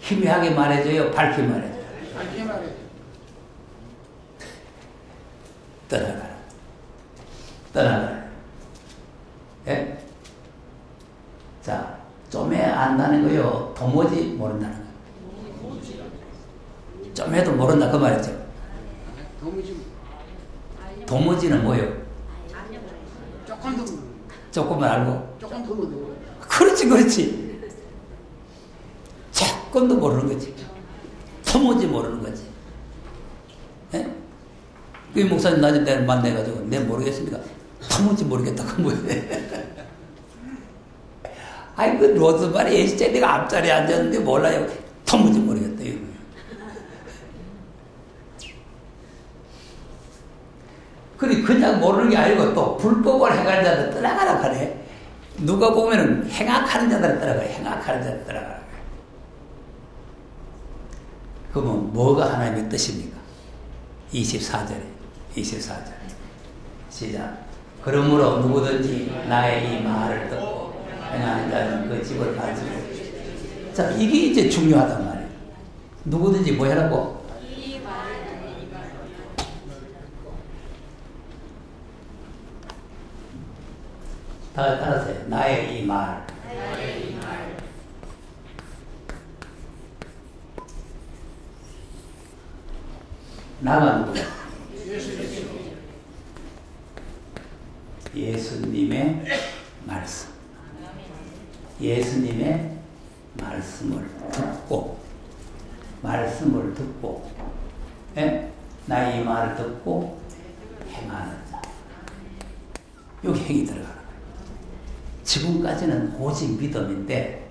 희미하게 말해줘요? 밝히 말해줘요? 밝히 말해줘요. 떠나가라. 떠나가라. 예? 자, 좀에 안다는 거요. 도무지 모른다는 거예요. 좀에도 모른다 그 말이죠. 도무지는 뭐요? 조금만 알고. 그렇지, 그렇지. 조금도 모르는 거지. 도무지 모르는 거지. 예? 그 목사님 낮은 때를 만나가지고 내 모르겠습니다. 도무지 모르겠다. 그 뭐야? 아이, 그 로즈마리 진짜 내가 앞자리에 앉았는데 몰라요. 도무지 모르겠다. 이거. 그냥 모르는 게 아니고 또 불법을 행하는 자들 떠나가라 하네. 누가 보면은 행악하는 자들 떠나가요. 행악하는 자들 떠나가라. 그러면 뭐가 하나님의 뜻입니까? 24절에 24절 시작. 그러므로 누구든지 나의 이 말을 듣고 행하는 자는 그 집을 가지고. 자, 이게 이제 중요하단 말이에요. 누구든지 뭐 해라고? 다 따라서요. 나의 이 말. 나가 누구야? 예수님의 말씀. 예수님의 말씀을 듣고, 예? 나의 이 말을 듣고 행하는 자. 여기 행이 들어가는 거예요. 지금까지는 오직 믿음인데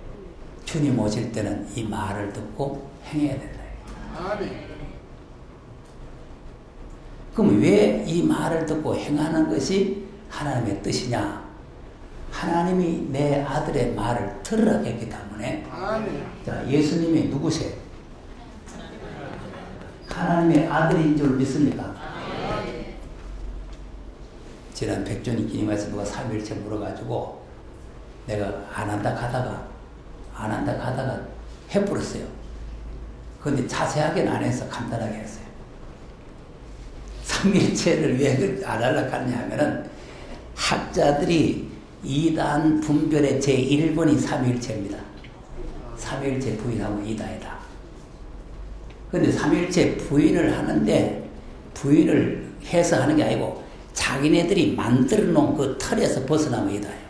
주님 오실 때는 이 말을 듣고 행해야 된다. 아멘. 그럼 왜 이 말을 듣고 행하는 것이 하나님의 뜻이냐? 하나님이 내 아들의 말을 들으라고 했기 때문에. 아멘. 자, 예수님이 누구세요? 하나님의 아들인 줄 믿습니까? 아멘. 지난 백조님 기념에서 누가 삼위일체 물어가지고 내가 안 한다 하다가 해버렸어요. 그런데 자세하게는 안 해서 간단하게 했어요. 삼위일체를 왜 안 하려고 하냐 하면은 학자들이 이단 분별의 제1번이 삼위일체입니다. 삼위일체 부인하고 이단이다. 그런데 삼위일체 부인을 하는데 부인을 해서 하는 게 아니고 자기네들이 만들어 놓은 그 틀에서 벗어나면 이단이에요.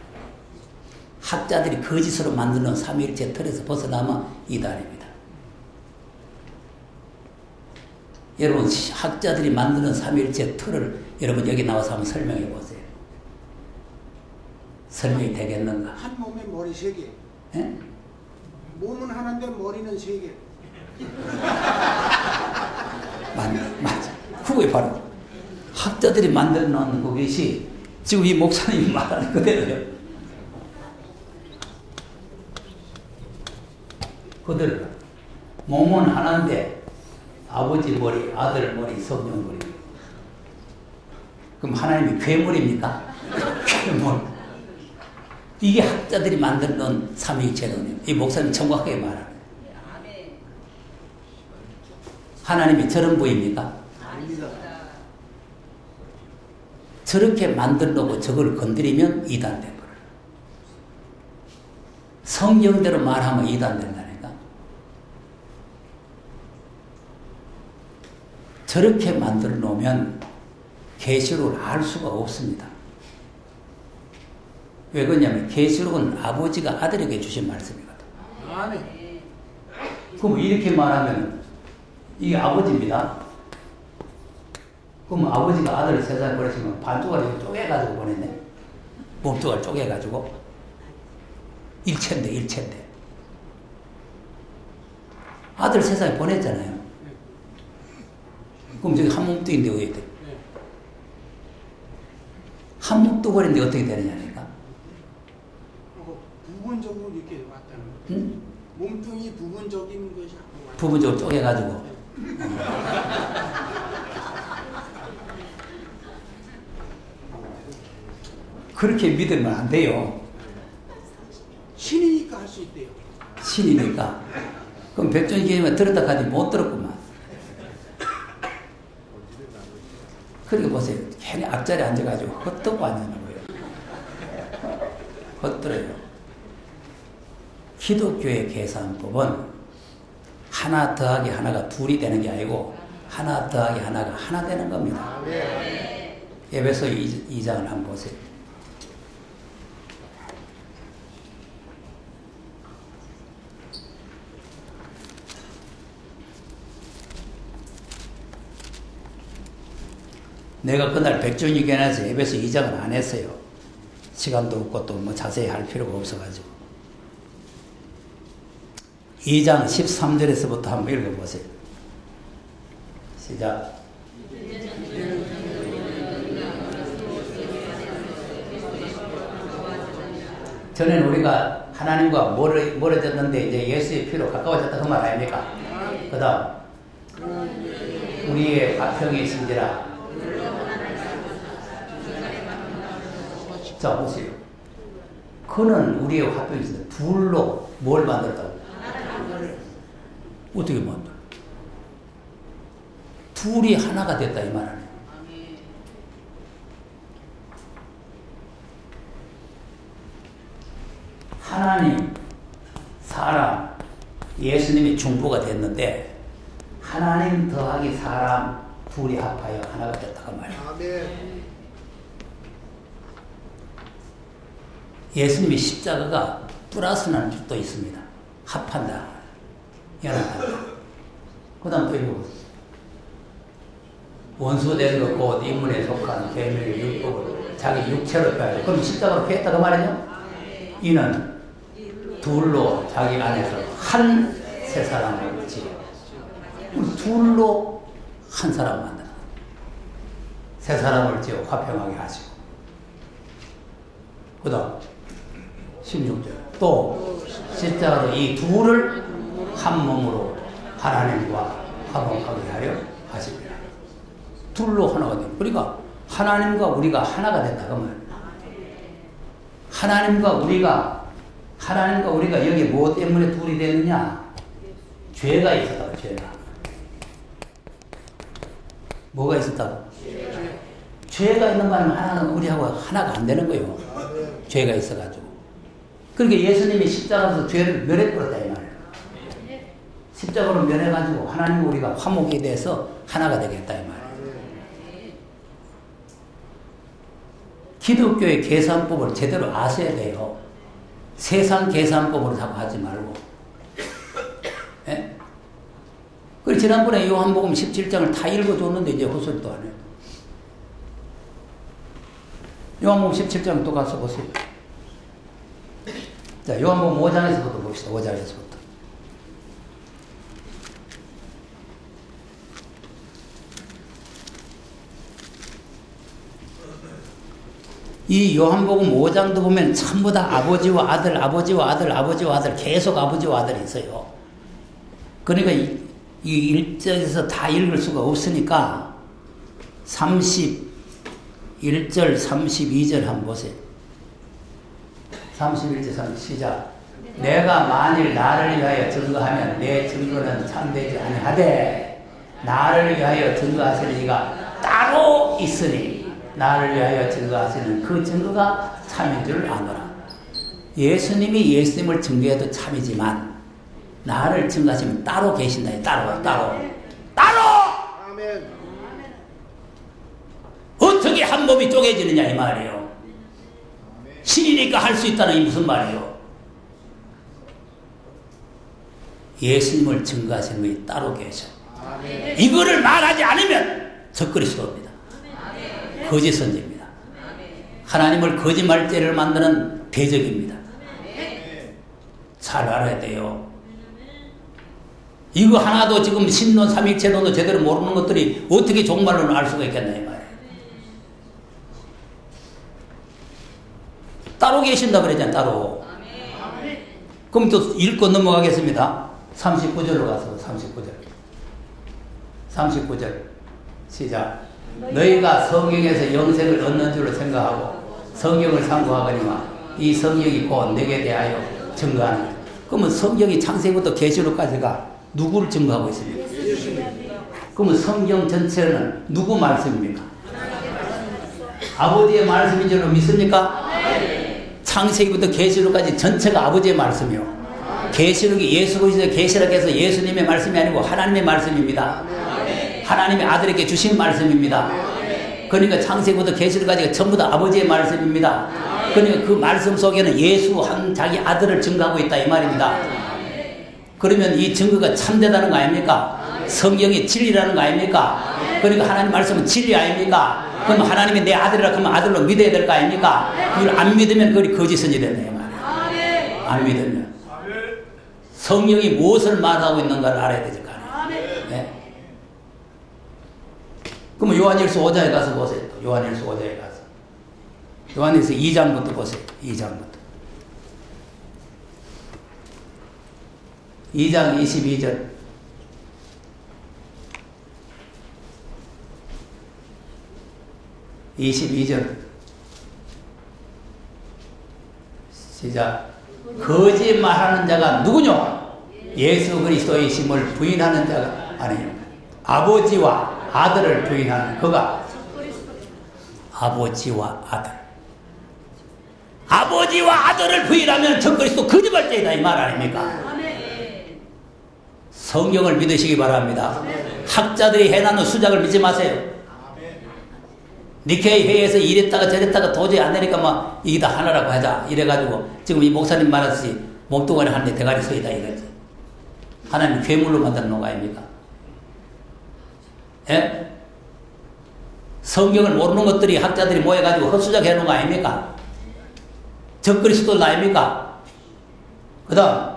학자들이 거짓으로 만들어 놓은 삼위일체 틀에서 벗어나면 이단입니다. 여러분 학자들이 만드는 삼위일체 틀을 여러분 여기 나와서 한번 설명해 보세요. 설명이 되겠는가? 한 몸에 머리 3개. 예? 몸은 하나인데 머리는 3개. 맞아. 그게 바로 학자들이 만들어 놓은 그것이 지금 이 목사님이 말하는 그대로요. 그대로. 몸은 하나인데 아버지 머리, 아들 머리, 성령 머리. 그럼 하나님이 괴물입니까? 괴물. 이게 학자들이 만들어 놓은 삼위일체론이에요. 이 목사님 정확하게 말하는 거예요. 하나님이 저런 부입니까? 아닙니다. 저렇게 만들어 놓고 저걸 건드리면 이단된 거예요. 성경대로 말하면 이단된다니까. 저렇게 만들어 놓으면 계시록을 알 수가 없습니다. 왜 그러냐면 계시록은 아버지가 아들에게 주신 말씀이거든. 아멘. 그럼 이렇게 말하면 이게 아버지입니다. 그럼 아버지가 아들을 세상에 보내시면 반쪽을 쪼개가지고 보냈네. 몸쪽을 쪼개가지고 일체인데. 아들 세상에 보냈잖아요. 그럼 저기 한 몸뚱인데 어떻게 돼? 한 몸뚱어리인데 어떻게 되느냐니까. 부분적으로 이렇게 왔다는 거죠. 응? 몸뚱이 부분적인 것이 부분적으로 쪼개가지고. 그렇게 믿으면 안 돼요. 신이니까 할 수 있대요. 신이니까. 그럼 백전기님은 들었다 가지 못 들었구만. 그러니까 보세요. 괜히 앞자리에 앉아가지고 헛되고 앉는 거예요. 헛들어요. 기독교의 계산법은 하나 더하기 하나가 둘이 되는 게 아니고 하나 더하기 하나가 하나 되는 겁니다. 에베소 2장을 한번 보세요. 내가 그날 백전이견에서 에베소 2장을 안 했어요. 시간도 없고 또 뭐 자세히 할 필요가 없어가지고. 2장 13절에서부터 한번 읽어보세요. 시작. 전에는 우리가 하나님과 멀어졌는데 이제 예수의 피로 가까워졌다 그 말 아닙니까? 그 다음 우리의 화평이신지라. 자 보세요. 그는 우리의 화평이신지라. 둘로 뭘 만들었다고? 어떻게 만들어? 둘이 하나가 됐다 이 말 아니에요. 하나님, 사람, 예수님이 중보가 됐는데 하나님 더하기 사람 둘이 합하여 하나가 됐다고 말이에요. 예수님이 십자가가 플러스라는 뜻도 있습니다. 합한다. 연합한다. 그 다음 또 읽어보세요. 원수된 것 곧 인문에 속한 계명의 율법을 자기 육체로 펴야 돼. 그럼 십자가로 펴했다고 말이죠? 이는 둘로 자기 안에서 한 세 사람을 지어. 둘로 한 사람 만든다. 세 사람을 지어 화평하게 하시고. 그 다음 16절. 또 십자가로 이 둘을 한 몸으로 하나님과 화목하게 하려 하십니다. 둘로 하나가 됩니다. 그러니까 하나님과 우리가 하나가 된다. 그러면 하나님과 우리가 여기 뭐 때문에 둘이 되느냐? 죄가 있었다고. 죄가. 뭐가 있었다고? 죄가 있는 바는 하나는 우리하고 하나가 안 되는 거예요. 죄가 있어가지고. 그러니까 예수님이 십자가에서 죄를 멸해버렸다 이 말이에요. 십자가로 멸해가지고 하나님과 우리가 화목이 돼서 하나가 되겠다 이 말이에요. 기독교의 계산법을 제대로 아셔야 돼요. 세상 계산법으로 자꾸 하지 말고. 예? 그리고 지난번에 요한복음 17장을 다 읽어줬는데 이제 헛소리도 안 해요. 요한복음 17장 또 가서 보세요. 자, 요한복음 5장에서부터 봅시다. 5장에서부터. 이 요한복음 5장도 보면 전부 다 아버지와 아들, 아버지와 아들, 아버지와 아들, 계속 아버지와 아들이 있어요. 그러니까 이 1절에서 다 읽을 수가 없으니까 31절, 32절 한번 보세요. 31절, 30 시작. 내가 만일 나를 위하여 증거하면 내 증거는 참되지 아니하되 나를 위하여 증거하시는 이가 따로 있으니 나를 위하여 증거하시는 그 증거가 참인 줄 아노라. 예수님이 예수님을 증거해도 참이지만 나를 증거하시면 따로 계신다. 따로. 아멘. 어떻게 한 몸이 쪼개지느냐 이 말이에요. 신이니까 할 수 있다는 게 무슨 말이에요. 예수님을 증거하시는 분이 따로 계셔. 이거를 말하지 않으면 적그리스도입니다. 거짓 선지입니다. 하나님을 거짓말죄를 만드는 대적입니다. 잘 알아야 돼요. 이거 하나도 지금 신론 삼위일체론도 제대로 모르는 것들이 어떻게 종말론을 알 수가 있겠나 이 말이에요. 따로 계신다 그러잖아요. 따로. 그럼 또 읽고 넘어가겠습니다. 39절로 가서 39절 시작. 너희가 성경에서 영생을 얻는 줄로 생각하고 성경을 상고하거니와 이 성경이 곧 내게 대하여 증거하는. 그러면 성경이 창세기부터 계시록까지가 누구를 증거하고 있습니까? 그러면 성경 전체는 누구 말씀입니까? 아버지의 말씀인 줄로 믿습니까? 창세기부터 계시록까지 전체가 아버지의 말씀이요. 계시록이 예수 그리스도의 계시록에서 예수님의 말씀이 아니고 하나님의 말씀입니다. 하나님의 아들에게 주신 말씀입니다. 그러니까 창세기부터 계시록까지가 전부 다 아버지의 말씀입니다. 그러니까 그 말씀 속에는 예수 한 자기 아들을 증거하고 있다 이 말입니다. 그러면 이 증거가 참되다는 거 아닙니까? 성경이 진리라는 거 아닙니까? 그러니까 하나님 말씀은 진리 아닙니까? 그럼 하나님이 내 아들이라 하면 아들로 믿어야 될 거 아닙니까? 그걸 안 믿으면 그걸 거짓선이 됐네 말이에요. 안 믿으면 성경이 무엇을 말하고 있는가를 알아야 되죠. 네. 그럼 요한일서 5장에 가서 보세요. 요한일서 5장에 가서 요한일서 2장부터 보세요. 2장부터 2장 22절 시작. 거짓말하는 자가 누구냐? 예수 그리스도의 심을 부인하는 자가 아니요. 아버지와 아들을 부인하는 그가 아버지와 아들. 아버지와 아들을 부인하면 적그리스도 거짓말쟁이다 이 말 아닙니까? 성경을 믿으시기 바랍니다. 학자들이 해놨는 수작을 믿지 마세요. 니케이 회의에서 이랬다가 저랬다가 도저히 안 되니까 막 이게 다 하나라고 하자 이래가지고 지금 이 목사님 말하듯이 몸뚱아리 하는데 대가리 서있다 이거지. 하나님 괴물로 만드는 놈 아닙니까? 예? 성경을 모르는 것들이 학자들이 모여가지고 헛수작 해놓은 거 아닙니까? 적그리스도 아닙니까? 그 다음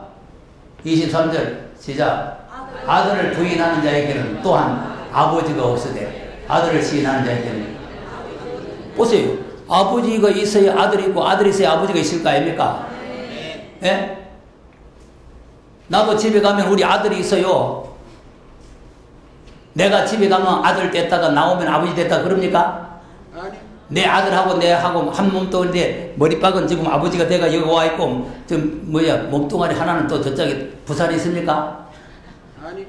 23절 시작. 아들을 부인하는 자에게는 또한 아버지가 없으되 아들을 시인하는 자에게는 보세요. 아버지가 있어야 아들이 있고 아들이 있어야 아버지가 있을 거 아닙니까? 예? 나도 집에 가면 우리 아들이 있어요. 내가 집에 가면 아들 됐다가 나오면 아버지 됐다 그럽니까? 내 아들하고 내하고 한 몸뚱아리인데 머리박은 지금 아버지가 내가 여기 와 있고 좀 몸뚱아리 하나는 또 저쪽에 부산에 있습니까? 아니.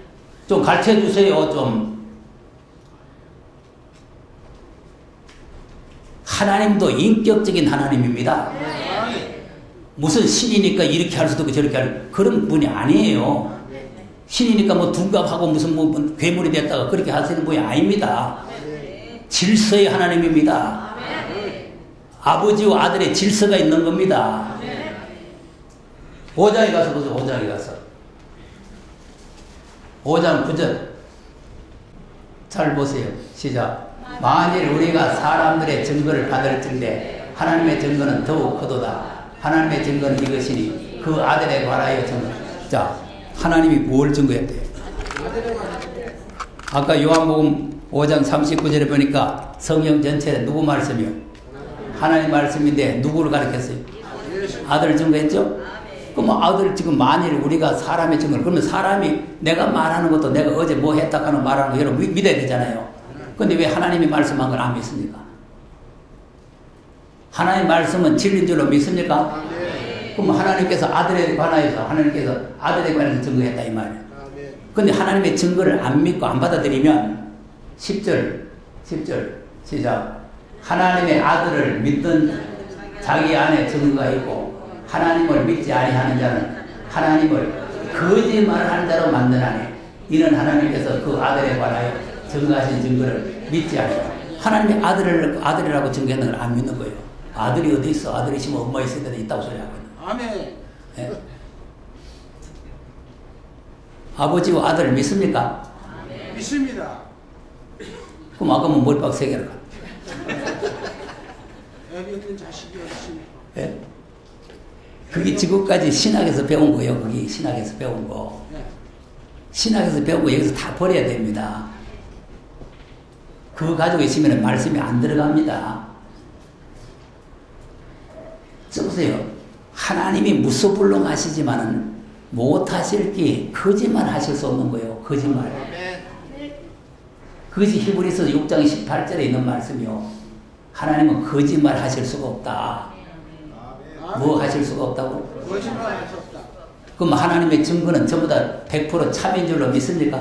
좀 가르쳐 주세요. 좀 하나님도 인격적인 하나님입니다. 무슨 신이니까 이렇게 할 수도 있고 저렇게 할 그런 분이 아니에요. 신이니까 뭐 둔갑하고 무슨 뭐 괴물이 됐다가 그렇게 하시는 분이 아닙니다. 질서의 하나님입니다. 아버지와 아들의 질서가 있는 겁니다. 5장에 가서 보세요. 5장에 가서 5장 9절 잘 보세요. 시작. 만일 우리가 사람들의 증거를 받을 적에 하나님의 증거는 더욱 크도다. 하나님의 증거는 이것이니 그 아들에 관하여 증거. 자, 하나님이 뭘 증거했대요? 아까 요한복음 5장 39절에 보니까 성경 전체에 누구 말씀이요? 하나님 말씀인데 누구를 가르쳤어요? 아들을 증거했죠? 그럼 아들 지금 만일 우리가 사람의 증거를 그러면 사람이 내가 말하는 것도 내가 어제 뭐 했다 하는 말하는 거 여러분 믿어야 되잖아요. 근데 왜 하나님이 말씀한 걸 안 믿습니까? 하나님 말씀은 진리인 줄로 믿습니까? 그럼 하나님께서 아들에 관하여서 하나님께서 아들에 관해서 증거했다 이 말이에요. 근데 하나님의 증거를 안 믿고 안 받아들이면 10절 시작. 하나님의 아들을 믿는 자기 안에 증거가 있고 하나님을 믿지 아니하는 자는 하나님을 거짓말하는 자로 만드나니 이는 하나님께서 그 아들에 관하여 증거하신 증거를 믿지 아니하고 하나님의 아들이라고 증거했는 걸 안 믿는 거예요. 아들이 어디 있어? 아들이 있으면 엄마 있을 때도 있다고 소리하고 있는 거예요. 아멘. 네? 아버지와 아들을 믿습니까? 믿습니다. 그럼 아까 뭐 머리박 3개를 가. 애비 없는 자식이 없습니다. 네? 그게 지금까지 신학에서 배운 거예요. 그게 신학에서 배운 거. 네. 신학에서 배운 거 여기서 다 버려야 됩니다. 그거 가지고 있으면 말씀이 안 들어갑니다. 써보세요. 하나님이 무소불능하시지만은 못하실 게 거짓말 하실 수 없는 거예요. 거짓말. 그것이 히브리서 6장 18절에 있는 말씀이요. 하나님은 거짓말 하실 수가 없다. 뭐 하실 수가 없다고? 거짓말 하셨다. 그럼 하나님의 증거는 전부 다 100% 참인 줄로 믿습니까?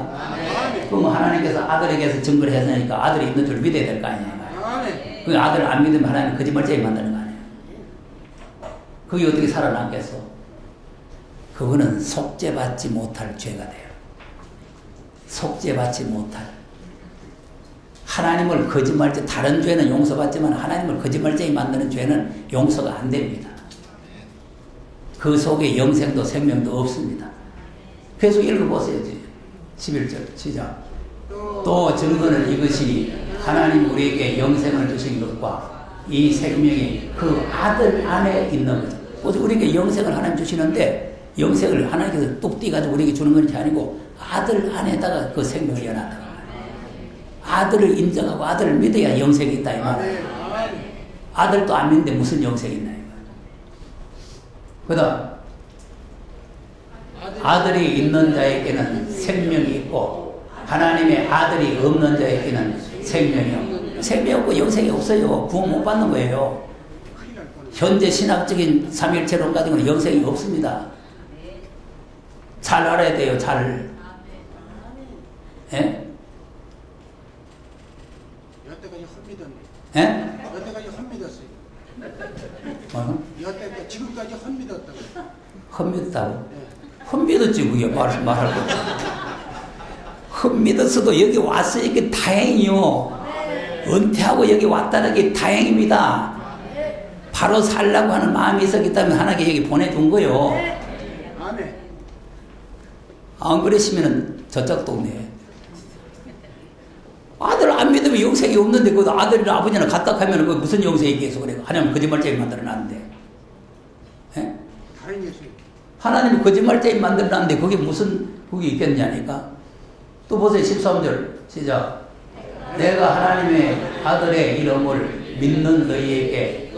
그럼 하나님께서 아들에게서 증거를 했으니까 아들이 있는 줄 믿어야 될 거 아니에요. 그 아들을 안 믿으면 하나님은 거짓말쟁이 만드는 거 아니에요. 그게 어떻게 살아남겠어? 그거는 속죄받지 못할 죄가 돼요. 속죄받지 못할. 하나님을 거짓말쟁이, 다른 죄는 용서받지만 하나님을 거짓말쟁이 만드는 죄는 용서가 안 됩니다. 그 속에 영생도 생명도 없습니다. 계속 읽어보세요. 11절 시작. 또 증거는 이것이니 하나님 우리에게 영생을 주신 것과 이 생명이 그 아들 안에 있는 거죠. 우리에게 영생을 하나님 주시는데 영생을 하나님께서 뚝 띄가지고 우리에게 주는 것이 아니고 아들 안에다가 그 생명을 연한다. 아들을 인정하고 아들을 믿어야 영생이 있다 이 말이에요. 아들도 안 믿는데 무슨 영생이 있나. 그 다음 아들이 있는 자에게는 생명이 있고 하나님의 아들이 없는 자에게는 생명이 없고 생명이 없고 영생이 없어요. 구원 못 받는 거예요. 현재 신학적인 삼일체론 가지고는 영생이 없습니다. 잘 알아야 돼요. 잘. 예? 헛믿었네. 예? 여태까지 헛믿었어요. 여태까지 지금까지 헛믿었다고. 헛믿었다고? 예. 헛믿었지 그게 말할 거. 헛믿었어도 여기 왔으니까 다행이요. 은퇴하고 여기 왔다는 게 다행입니다. 바로 살라고 하는 마음이 있었기 때문에 하나님께 여기 보내준 거요. 아멘. 안 그러시면은 저쪽 동네 아들 안 믿으면 영생이 없는데 그 아들이나 아버지나 갖다 하면 그 무슨 영생이 계속 그래. 하나님 거짓말쟁이 만들어놨는데. 예? 다른 예수. 하나님이 거짓말쟁이 만들어놨는데 그게 무슨 그게 있겠냐니까. 또 보세요. 13절 시작. 내가 하나님의 아들의 이름을 믿는 너희에게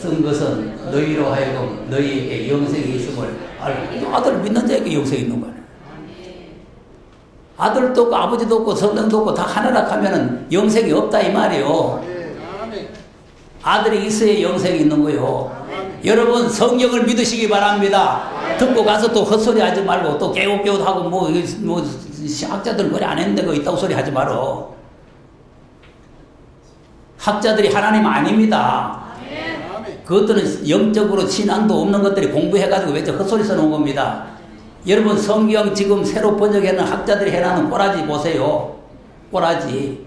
쓴 것은 너희로 하여금 너희에게 영생이 있음을 알고. 아들 믿는 자에게 영생이 있는 거 아니야. 아들도 없고 아버지도 없고 성령도 없고 다 하나라 하면은 영생이 없다 이 말이에요. 아들이 있어야 영생이 있는 거요. 여러분 성경을 믿으시기 바랍니다. 듣고 가서 또 헛소리 하지 말고 또 깨웃깨웃하고 뭐 학자들은 그래 안 했는데 그 있다고 소리 하지 말어. 학자들이 하나님 아닙니다. 그것들은 영적으로 신앙도 없는 것들이 공부해가지고 왜 헛소리 써놓은 겁니다. 여러분 성경 지금 새로 번역해놓은 학자들이 해놓은 꼬라지 보세요. 꼬라지.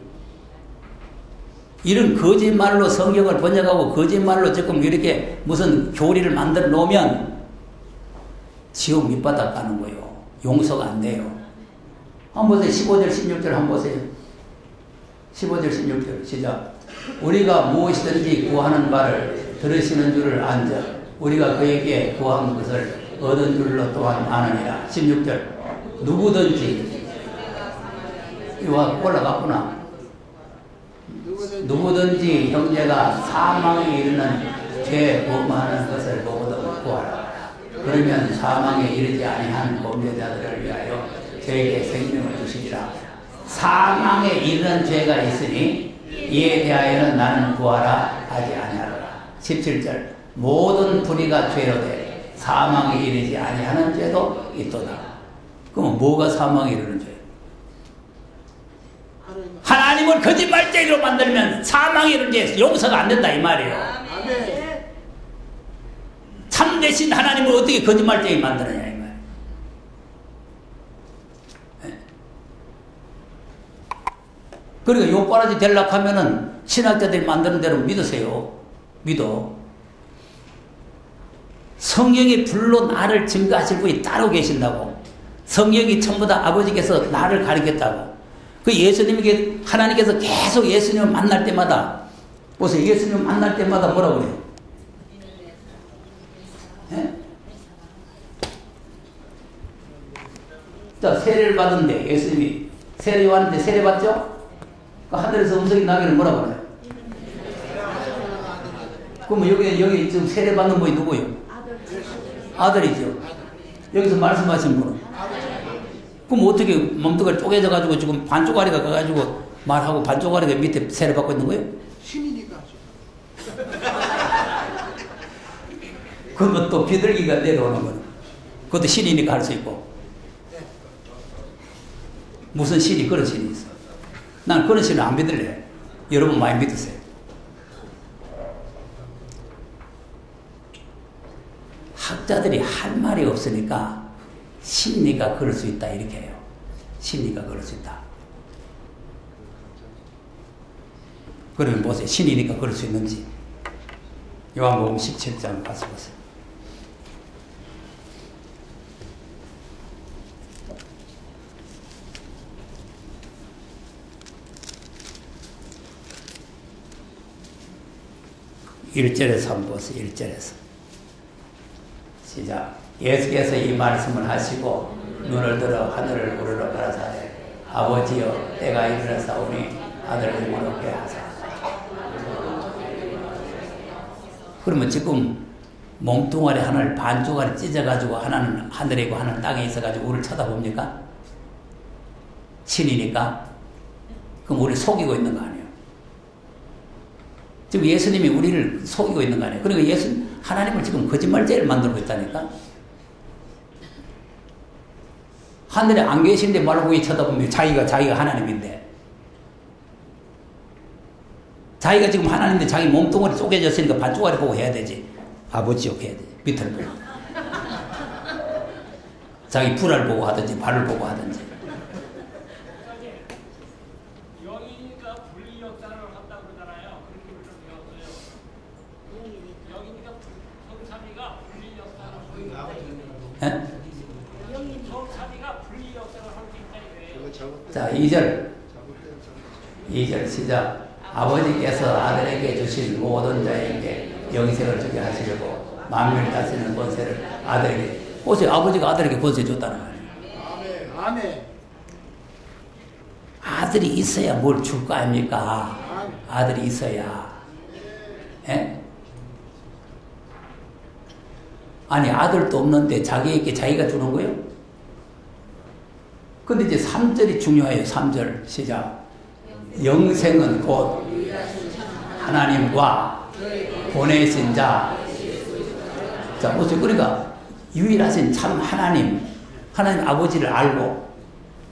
이런 거짓말로 성경을 번역하고 거짓말로 지금 이렇게 무슨 교리를 만들어 놓으면 지옥 밑바닥 가는 거예요. 용서가 안 돼요. 한번 보세요. 15절 16절 한번 보세요. 15절 16절 시작. 우리가 무엇이든지 구하는 바를 들으시는 줄을 안자 우리가 그에게 구한 것을 얻은 줄로 또한 아느니라. 16절 누구든지 이와 올라갔구나. 누구든지 형제가 사망에 이르는 죄 범하는 것을 보고도 구하라. 그러면 사망에 이르지 아니한 범죄자들을 위하여 저에게 생명을 주시리라. 사망에 이르는 죄가 있으니 이에 대하여는 나는 구하라 하지 아니하노라. 17절 모든 불의가 죄로 돼 사망에 이르지 아니하는 죄도 있도다. 그럼 뭐가 사망에 이르는 죄? 하나님을 거짓말쟁이로 만들면 사망에 이르는 죄 용서가 안 된다 이 말이에요. 참되신 하나님을 어떻게 거짓말쟁이 만드느냐 이 말이에요. 그러니까 욕바라지 되려고 하면은 신학자들이 만드는 대로 믿으세요. 믿어. 성령이 불로 나를 증거하실 분이 따로 계신다고. 성령이 전부 다 아버지께서 나를 가르쳤다고. 그 예수님에게 하나님께서 계속 예수님을 만날 때마다 보세요. 예수님을 만날 때마다 뭐라고 그래요? 예? 자, 세례를 받은데 예수님이 세례 왔는데 세례 받죠? 그 하늘에서 음성이 나기를 뭐라고 그래요? 그럼 여기 지금 세례 받는 분이 누구예요? 아들이죠. 여기서 말씀하신 분은. 그럼 어떻게 몸뚱이가 쪼개져 가지고 지금 반쪽아리가 가가지고 말하고 반쪽아리가 밑에 세례 받고 있는 거예요? 신이니까. 그러면 또 비둘기가 내려오는 거는 그것도 신이니까 할 수 있고. 무슨 신이 그런 신이 있어? 난 그런 신을 안 믿을래. 여러분 많이 믿으세요. 학자들이 할 말이 없으니까 심리가 그럴 수 있다 이렇게 해요. 심리가 그럴 수 있다. 그러면 보세요. 신이니까 그럴 수 있는지. 요한복음 17장 가서 보세요. (1절에서) 한번 보세요. 1절에서 시작. 예수께서 이 말씀을 하시고 눈을 들어 하늘을 우러러 가라사대 아버지여 때가 이르렀사오니 아들을 모르게 하사. 그러면 지금 몸뚱아리 하나를 반쪽아리 찢어가지고 하나는 하늘이고 하나는 땅에 있어가지고 우리를 쳐다봅니까? 신이니까? 그럼 우리를 속이고 있는 거 아니에요? 지금 예수님이 우리를 속이고 있는 거 아니에요? 그러니까 하나님을 지금 거짓말쟁이를 만들고 있다니까? 하늘에 안 계신데 말고 쳐다보면 자기가 하나님인데. 자기가 지금 하나님인데 자기 몸뚱어리 쪼개졌으니까 반쪽아리 보고 해야 되지. 아버지 욕 해야 되지. 밑을 보고. 자기 불알 보고 하든지 발을 보고 하든지. 영이니까 분리 역사를 한다고 그러잖아요. 그렇게 배웠어요. 영이니까 성삼위가 분리 역사를 하고 있다. 성삼위가 분리 역사를 하고 있다 이거예요. 자, 2절 시작. 아버지께서 아들에게 주신 모든 자에게 영생을 주게 하시려고 만민을 다스리는 권세를 아들에게. 보세요. 아버지가 아들에게 권세 줬다는 거예요. 아멘. 아들이 있어야 뭘 줄 거 아닙니까? 아들이 있어야. 예? 아니, 아들도 없는데 자기에게 자기가 주는 거예요? 근데 이제 3절이 중요해요. 3절 시작. 영생은 곧 하나님과 보내신 자. 자, 보세요. 그러니까 유일하신 참 하나님 아버지를 알고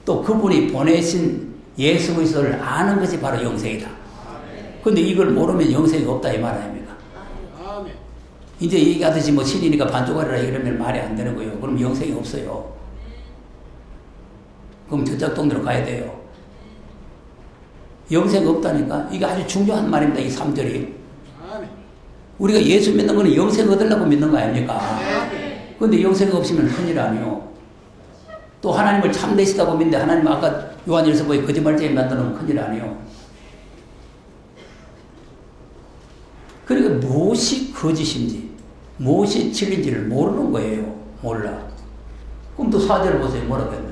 또 그분이 보내신 예수 그리스도를 아는 것이 바로 영생이다. 근데 이걸 모르면 영생이 없다 이 말 아닙니까? 이제 얘기하듯이 뭐 신이니까 반쪽알이라 이러면 말이 안 되는 거예요. 그럼 영생이 없어요. 그럼 저쪽 동네로 가야 돼요. 영생이 없다니까? 이게 아주 중요한 말입니다. 이 3절이. 우리가 예수 믿는 거는 영생 얻으려고 믿는 거 아닙니까? 그런데 영생 없으면 큰일 아니요. 또 하나님을 참되시다고 믿는데 하나님 아까 요한일서 보에 거짓말쟁이 만드는 건 큰일 아니요. 그러니까 무엇이 거짓인지 무엇이 진리인지를 모르는 거예요. 몰라. 그럼 또 4절 보세요. 뭐라고 했나?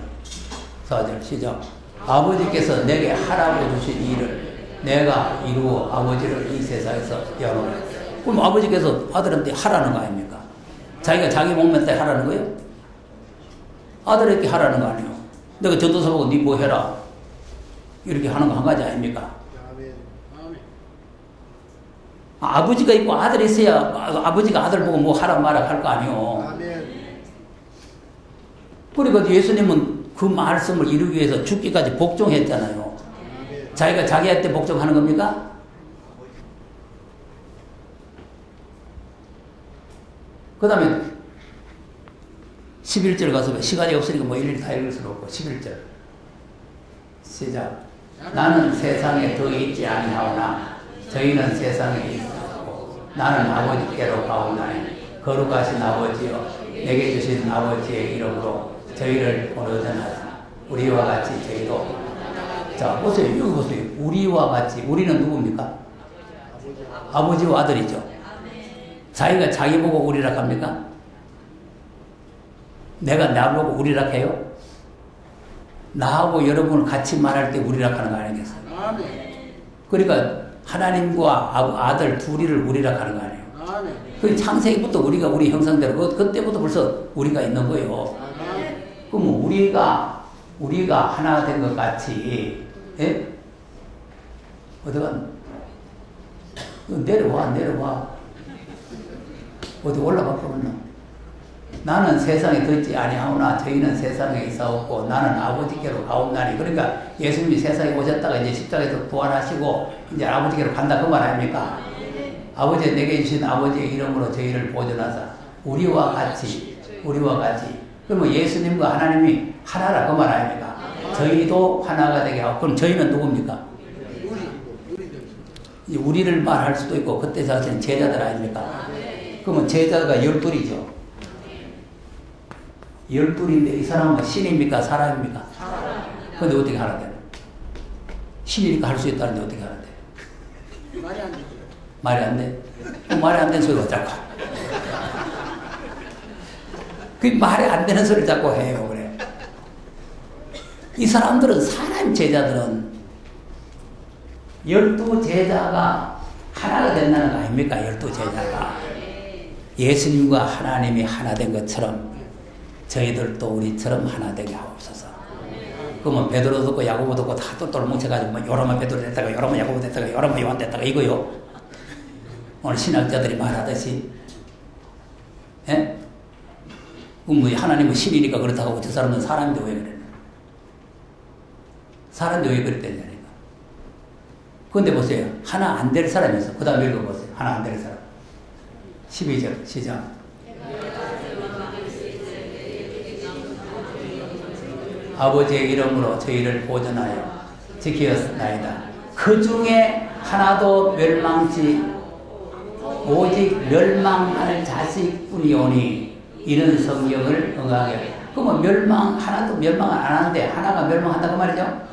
4절 시작. 아버지께서 내게 하라고 주신 일을 내가 이루어 아버지를 이 세상에서 여러. 그럼 아버지께서 아들한테 하라는 거 아닙니까? 자기가 자기 몸한테 하라는 거예요? 아들에게 하라는 거 아니에요. 내가 전도사 보고 니 뭐 해라 이렇게 하는 거 한 가지 아닙니까? 아버지가 있고 아들이 있어야 아버지가 아들 보고 뭐 하라 말라 할 거 아니에요. 그러니까 예수님은 그 말씀을 이루기 위해서 죽기까지 복종했잖아요. 자기가 자기한테 복종하는 겁니까? 그 다음에 11절 가서 시간이 없으니까 뭐 일일이 다 읽을 수는 없고 11절 시작. 나는 세상에 더 있지 아니하오나 저희는 세상에 있고 나는 아버지께로 가오나니 거룩하신 아버지여 내게 주신 아버지의 이름으로 저희를 보내전하사 우리와 같이 저희도. 자 보세요. 여기 보세요. 우리와 같이. 우리는 누굽니까? 아버지와 아들이죠. 자기가 자기 보고 우리라 합니까? 내가 나보고 우리라 해요? 나하고 여러분을 같이 말할 때 우리라 하는 거 아니겠어요? 그러니까 하나님과 아들 둘이를 우리라 하는 거 아니에요? 그 창세기부터 우리가 우리 형상대로 그때부터 벌써 우리가 있는 거예요. 그럼 우리가 하나 된 것 같이. 예? 어디가 내려와 어디 올라가 보면 나는 세상에 더 있지 아니하오나 저희는 세상에 있사옵고 나는 아버지께로 가옵나니. 그러니까 예수님이 세상에 오셨다가 이제 십자가에서 부활하시고 이제 아버지께로 간다 그 말 아닙니까? 아버지 내게 주신 아버지의 이름으로 저희를 보존하사 우리와 같이. 그러면 예수님과 하나님이 하나라 그 말 아닙니까? 저희도 하나가 되게 하고. 그럼 저희는 누굽니까? 우리를 말할 수도 있고 그때 자체는 제자들 아닙니까? 그러면 제자가 12이죠. 12인데 이 사람은 신입니까? 사람입니까? 근데 어떻게 하나 돼? 신이니까 할 수 있다는데 어떻게 하나 돼? 말이 안 되죠. 말이 안 돼? 말이 안 되는 소리가 자꾸. 그 말이 안 되는 소리를 자꾸 해요. 그래. 이 사람들은 사람 제자들은 12제자가 하나가 된다는 거 아닙니까? 12제자가. 예수님과 하나님이 하나 된 것처럼 저희들도 우리처럼 하나 되게 하옵소서. 그러면 베드로도 없고 야고보도 없고 다 똘똘 뭉쳐가지고 뭐 요러면 베드로 됐다가 요러면 야고보 됐다가 요러면 요한 됐다가 이거요. 오늘 신학자들이 말하듯이. 예? 뭐 하나님은 신이니까 그렇다고 저 사람은 사람인데 왜 그래? 사람인데 왜 그랬다냐니까. 근데 보세요. 하나 안 될 사람이 있어. 그 다음에 읽어보세요. 하나 안 될 사람. 12절 시작. 아버지의 이름으로 저희를 보존하여 지키었나이다. 그 중에 하나도 멸망치 오직 멸망할 자식뿐이오니 이런 성경을 응하게. 그러면 하나도 멸망 안 하는데 하나가 멸망한다고 말이죠.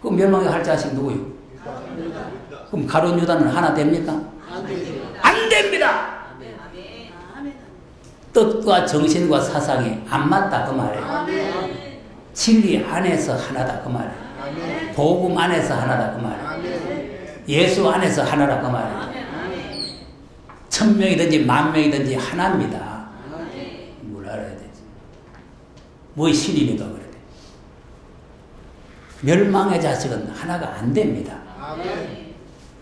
그럼 멸망할 자식 누구요? 그럼 가룟 유다는 하나 됩니까? 안 됩니다. 뜻과 정신과 사상이 안 맞다 그 말이에요. 진리 안에서 하나다 그 말이에요. 복음 안에서 하나다 그 말이에요. 예수 안에서 하나다 그 말이에요. 1000명이든지 10,000명이든지 하나입니다. 뭘 알아야 되지? 뭐 신이니까 그래. 멸망의 자식은 하나가 안 됩니다.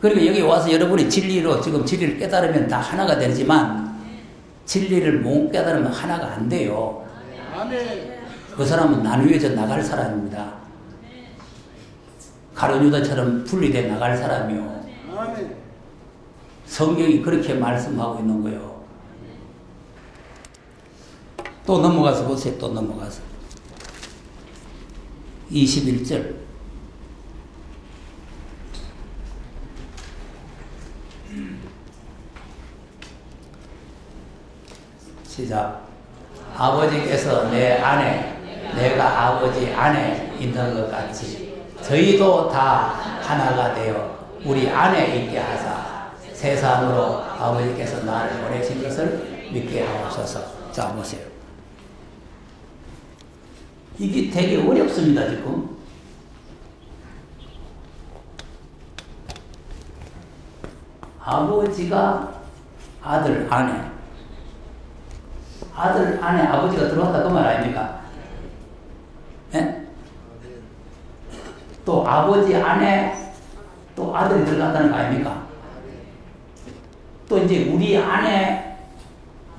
그리고 여기 와서 여러분이 지금 진리를 깨달으면 다 하나가 되지만 진리를 못 깨달으면 하나가 안 돼요. 그 사람은 나누어져 나갈 사람입니다. 가룟 유다처럼 분리돼 나갈 사람이요. 성경이 그렇게 말씀하고 있는 거예요. 또 넘어가서 보세요. 또 넘어가서 21절 시작. 아버지께서 내 안에 내가 아버지 안에 있는 것 같이 저희도 다 하나가 되어 우리 안에 있게 하사 세상으로 아버지께서 나를 보내신 것을 믿게 하옵소서. 자 보세요. 이게 되게 어렵습니다 지금. 아버지가 아들 안에 아버지가 들어왔다 그 말 아닙니까? 예? 또 아버지 안에 또 아들이 들어간다는 거 아닙니까? 또 이제 우리 안에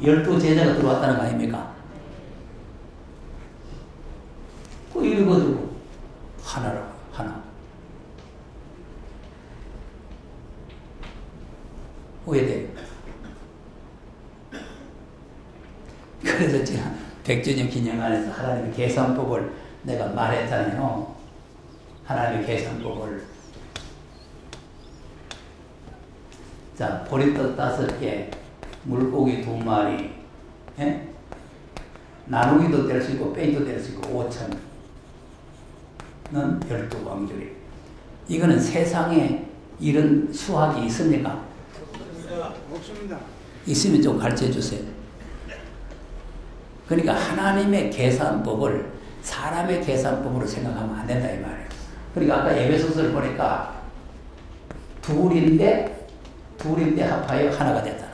12제자가 들어왔다는 거 아닙니까? 그 읽어도 하나라고 하나. 왜 돼? 그래서 제가 100주년 기념관에서 하나님의 계산법을 내가 말했잖아요. 하나님의 계산법을. 자, 보리떡 5개, 물고기 2마리, 예? 나누기도 될 수 있고 빼기도 될 수 있고 5,000은 12왕조리. 이거는 세상에 이런 수학이 있습니까? 없습니다. 있으면 좀 가르쳐 주세요. 그러니까 하나님의 계산법을 사람의 계산법으로 생각하면 안 된다 이 말이에요. 그러니까 아까 에베소서를 보니까 둘인데 합하여 하나가 됐다.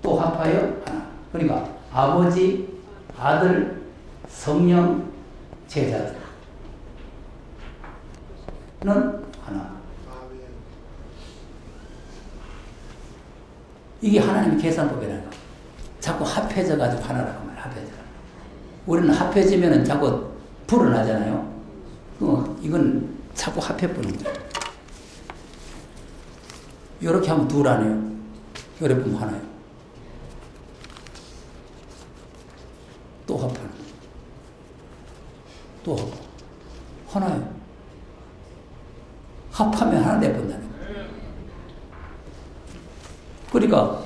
또 합하여 하나. 그러니까 아버지, 아들, 성령, 제자들은 하나. 이게 하나님의 계산법이라는 거. 자꾸 합해져가지고 하나라고 말이야. 합해져. 우리는 합해지면은 자꾸 불어나잖아요. 이건 자꾸 합해보는 거예요. 이렇게 하면 둘 아니에요. 이렇게 보면 하나예요. 또 합하는. 또 합. 하나예요. 합하면 하나 내본다는 거예요. 그러니까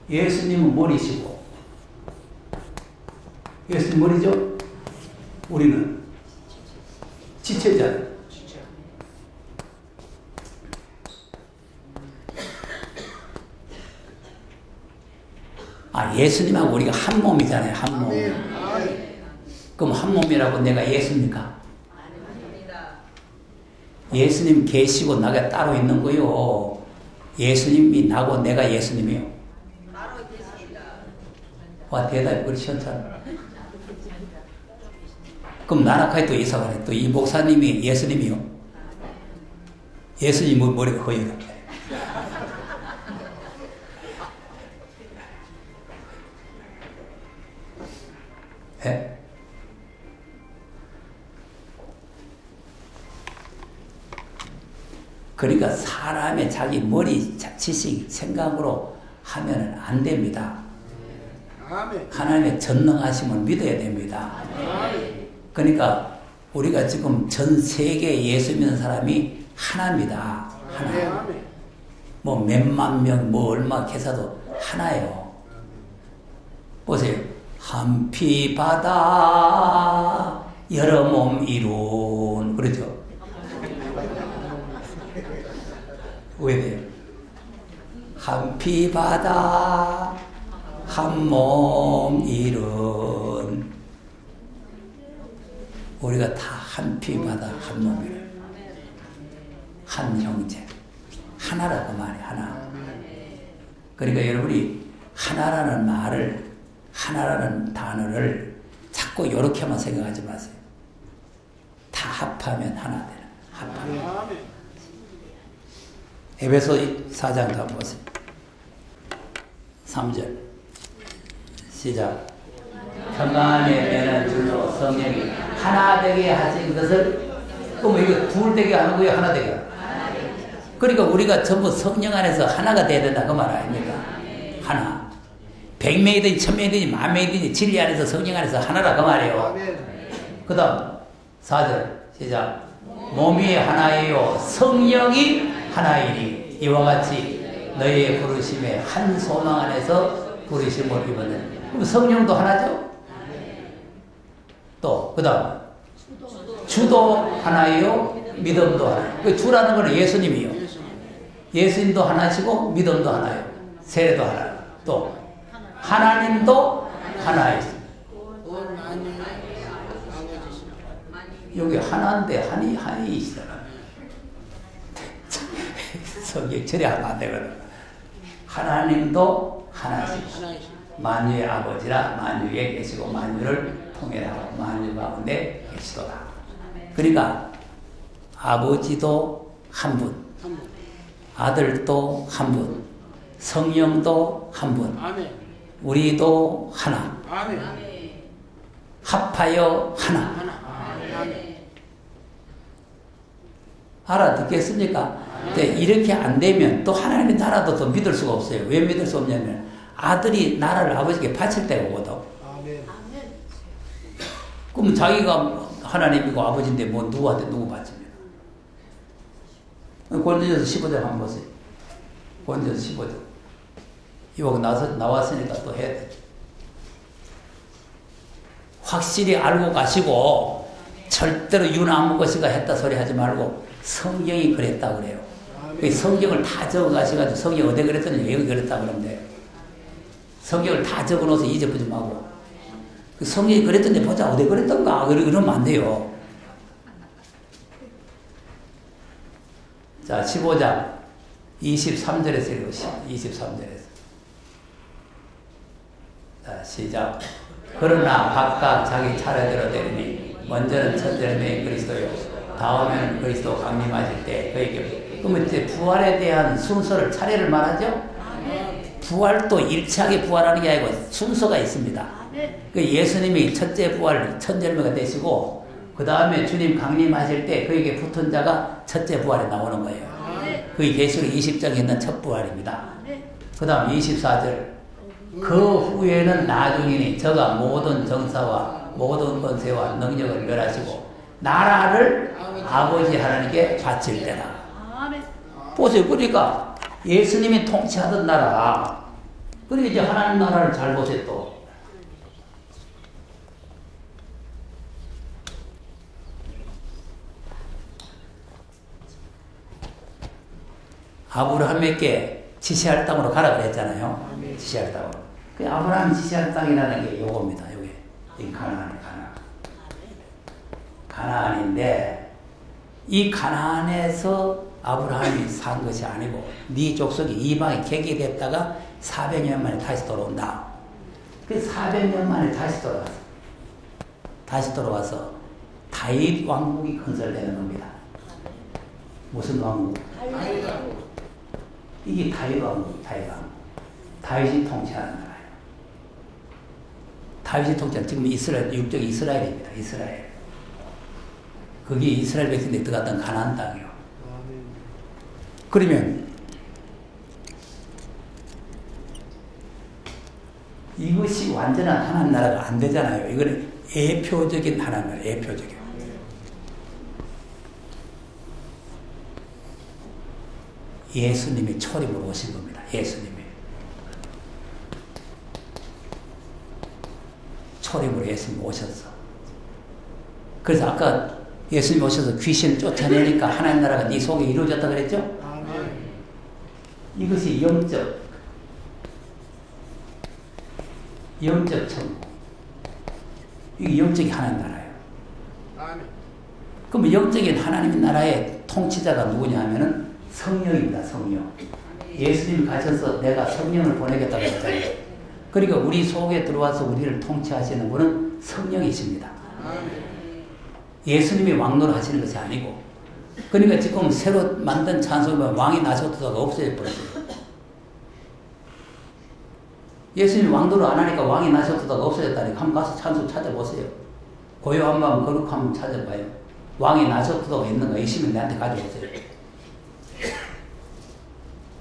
예수님은 머리시고 예수님 머리죠? 우리는 지체잖아요. 예수님하고 우리가 한 몸이잖아요. 한 몸. 그럼 한 몸이라고 내가 예수입니까? 예수님 계시고 나가 따로 있는 거요. 예수님이 나고 내가 예수님이요. 와, 대답이 그리 시원찮아. 그럼 나락하에 또 이사가 해. 또 이 목사님이 예수님이요. 예수님 머리가 허여라. 예? 그러니까 사람의 자기 머리, 지식, 생각으로 하면 안 됩니다. 아멘. 하나님의 전능하심을 믿어야 됩니다. 아멘. 그러니까 우리가 지금 전 세계에 예수 믿는 사람이 하나입니다. 하나. 아멘. 뭐 몇만 명, 뭐 얼마 계산도 하나예요. 보세요. 한피 바다 여러 몸 이룬 그렇죠? 왜 돼요? 한피 바다 한 몸 이룬 우리가 다 한피 바다 한 몸이래. 한 형제 하나라고 말해 하나. 그러니까 여러분이 하나라는 말을 하나라는 단어를 자꾸 이렇게만 생각하지 마세요. 다 합하면 하나 되는 합하면. 아멘. 에베소 4장 가보세요. 3절 시작. 평안에 매는 줄로 성령이 하나 되게 하신 것을 그럼 이거 둘 되게 하는 거예요? 하나 되게? 그러니까 우리가 전부 성령 안에서 하나가 돼야 된다 그 말 아닙니까? 하나. 100명이든지 1000명이든지 10,000명이든지 진리 안에서 성령 안에서 하나라 그 말이에요. 그 다음 4절 시작. 몸이 하나예요 성령이 하나이니 이와 같이 너희의 부르심에 한 소망 안에서 부르심을 입었네. 그럼 성령도 하나죠? 또 그 다음 주도 하나예요 믿음도 하나. 그 주라는 것은 예수님이요. 예수님도 하나시고 믿음도 하나예요. 세례도 하나. 또 하나님도 하나이시. 여기 하나인데 한이시잖아. 성경 처리하면 안 되거든. 하나님도 하나시고 만유의 아버지라 만유에 계시고 만유를 통일하고 만유 가운데 계시도다. 그러니까 아버지도 한 분, 아들도 한 분, 성령도 한 분, 우리도 하나, 합하여 하나. 알아듣겠습니까? 이렇게 안 되면 또 하나님의 나라도 더 믿을 수가 없어요. 왜 믿을 수 없냐면 아들이 나라를 아버지께 바칠 때가 오거든. 그럼 자기가 하나님이고 아버지인데 뭐 누구한테 누구 바칩니까? 고린도전서 15절 한번 보세요. 고린도전서 15절. 이거 나왔으니까 또 해야 돼. 확실히 알고 가시고 절대로 유나 안 먹으시가 했다 소리 하지 말고 성경이 그랬다 그래요. 성경을 다 적어 가셔가지고 성경 어디 그랬더니 여기 그랬다 그러면 돼요. 성경을 다 적어 놓아서 잊어보지 말고 성경이 그랬던데 보자 어디 그랬던가 이러면 안 돼요. 자 15장 23절에서 읽으시죠. 23절에서 자 시작. 그러나 각각 자기 차례대로 되리니 먼저는 천절의 그리스도요 다음에는 그리스도 강림하실 때 그에게 그러면 이제 부활에 대한 순서를 차례를 말하죠. 부활도 일치하게 부활하는 게 아니고 순서가 있습니다. 그 예수님이 첫째 부활 천절매가 되시고 그 다음에 주님 강림하실 때 그에게 붙은 자가 첫째 부활에 나오는 거예요. 그게 계시록 20장에 있는 첫 부활입니다. 그 다음 24절 그 후에는 나중이니 저가 모든 정사와 모든 권세와 능력을 멸하시고 나라를 아버지 하나님께 바칠 때다. 보세요. 그러니까 예수님이 통치하던 나라 그러니까 이제 하나님 나라를 잘 보세요. 또 아브라함에게 지시할 땅으로 가라 그랬잖아요. 지시할 땅으로. 그 아브라함이 지시할 땅이라는 게 요겁니다. 요게 이 가나안인데 이 가나안에서 아브라함이 산 것이 아니고 네 족속이 이방에 개개됐다가 400년 만에 다시 돌아온다. 그 400년 만에 다시 돌아왔어. 다시 돌아와서 다윗 왕국이 건설되는 겁니다. 무슨 왕국? 이게 다윗 왕국, 다윗 왕국. 다윗이 통치하는 나라예요. 다윗이 통치하는 지금 이스라엘, 육적이 이스라엘입니다. 이스라엘. 거기 이스라엘 백성들이 들어갔던 가나안 땅이요. 그러면 이것이 완전한 하나님 나라가 안 되잖아요. 이거는 예표적인 하나님 나라, 예표적인. 예수님이 초림으로 오신 겁니다. 예수님이. 초림으로 예수님이 오셨어. 그래서 아까 예수님이 오셔서 귀신을 쫓아내니까 하나님 나라가 네 속에 이루어졌다 그랬죠? 아멘. 이것이 영적 천국. 이게 영적인 하나님 나라예요. 아멘. 그럼 영적인 하나님 나라의 통치자가 누구냐 하면은 성령입니다. 성령. 예수님이 가셔서 내가 성령을 보내겠다고 했잖아요. 그러니까 우리 속에 들어와서 우리를 통치하시는 분은 성령이십니다. 아멘. 예수님이 왕노를 하시는 것이 아니고. 그러니까 지금 새로 만든 찬송이면 왕이 나셨다가 없어져 버렸어요. 예수님이 왕노를 안 하니까 왕이 나셨다가 없어졌다니까 한번 가서 찬송 찾아보세요. 고요한 마음 거룩 한번 찾아봐요. 왕이 나셨다가 있는가 있으면 내한테 가져오세요.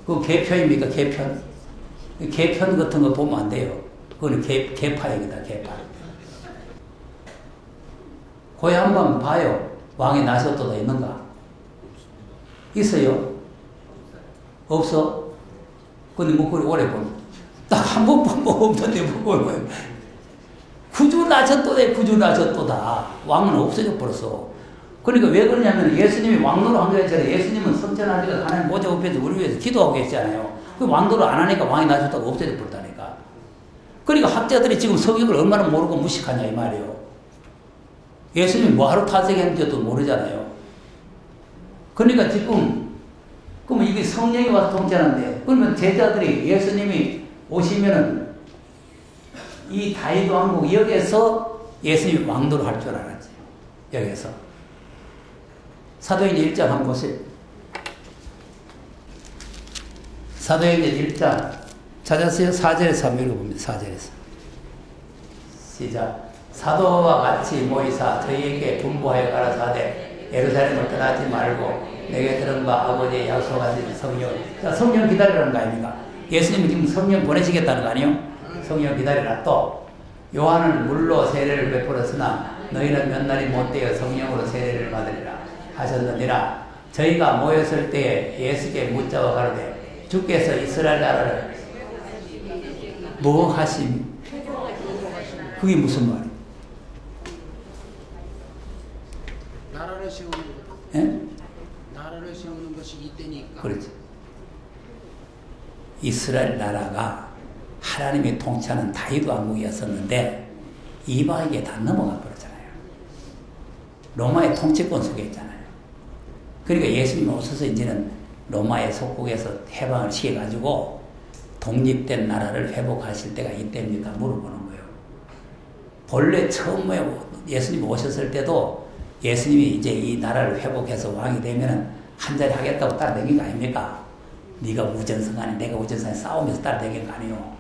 그 개편입니까? 개편? 개편 같은 거 보면 안 돼요. 그거는 개파입니다. 개파. 고요 한번 봐요. 왕이 나셨다가 있는가? 있어요? 없어? 근데 뭐 그리 오래 보면 딱 한 번 보면 없던데 뭐 구주 나셨도다. 왕은 없어져 버렸어. 그러니까 왜 그러냐면 예수님이 왕노로 한 거예요. 예수님은 성전하시고 하나님 모자 옆에서 우리 위해서 기도하고 계시잖아요. 그 왕노를 안 하니까 왕이 나셨다고 없어져 버렸다니까. 그러니까 학자들이 지금 성경을 얼마나 모르고 무식하냐 이 말이에요. 예수님이 뭐하러 탄생했는지도 모르잖아요. 그러니까 지금 그러면 이게 성령이 와서 통치하는데 그러면 제자들이 예수님이 오시면은 이 다윗 왕국 여기에서 예수님이 왕노를 할 줄 알았지. 여기에서. 사도행전 1장 한번 보세요. 사도행전 1장 찾았어요? 4절에서 한번 읽어봅니다. 4절에서. 시작. 사도와 같이 모이사 저희에게 분부하여 가라사대 예루살렘을 떠나지 말고 내게 들은 바 아버지의 약속하신 성령. 성령 기다리라는 거 아닙니까? 예수님이 지금 성령 보내시겠다는 거 아니에요? 성령 기다리라. 또 요한은 물로 세례를 베풀었으나 너희는 몇 날이 못되어 성령으로 세례를 받으리라 하셨느니라. 저희가 모였을 때에 예수께 묻자와 가로되 주께서 이스라엘 나라를 뭐 하심? 그게 무슨 말이에요? 나라를 세우는 것. 예? 나라를 세우는 것이 이때니까. 그렇죠. 이스라엘 나라가 하나님이 통치하는 다윗 왕국이었었는데 이방에게 다 넘어가 버렸잖아요. 로마의 통치권 속에 있잖아요. 그러니까 예수님이 오셔서 이제는 로마의 속국에서 해방을 시켜가지고 독립된 나라를 회복하실 때가 이때입니까? 물어보는 거예요. 본래 처음에 예수님이 오셨을 때도 예수님이 이제 이 나라를 회복해서 왕이 되면은 한 자리 하겠다고 따라다닌 거 아닙니까? 네가 우전성하니 내가 우전성하니 싸우면서 따라다닌 거 아니에요.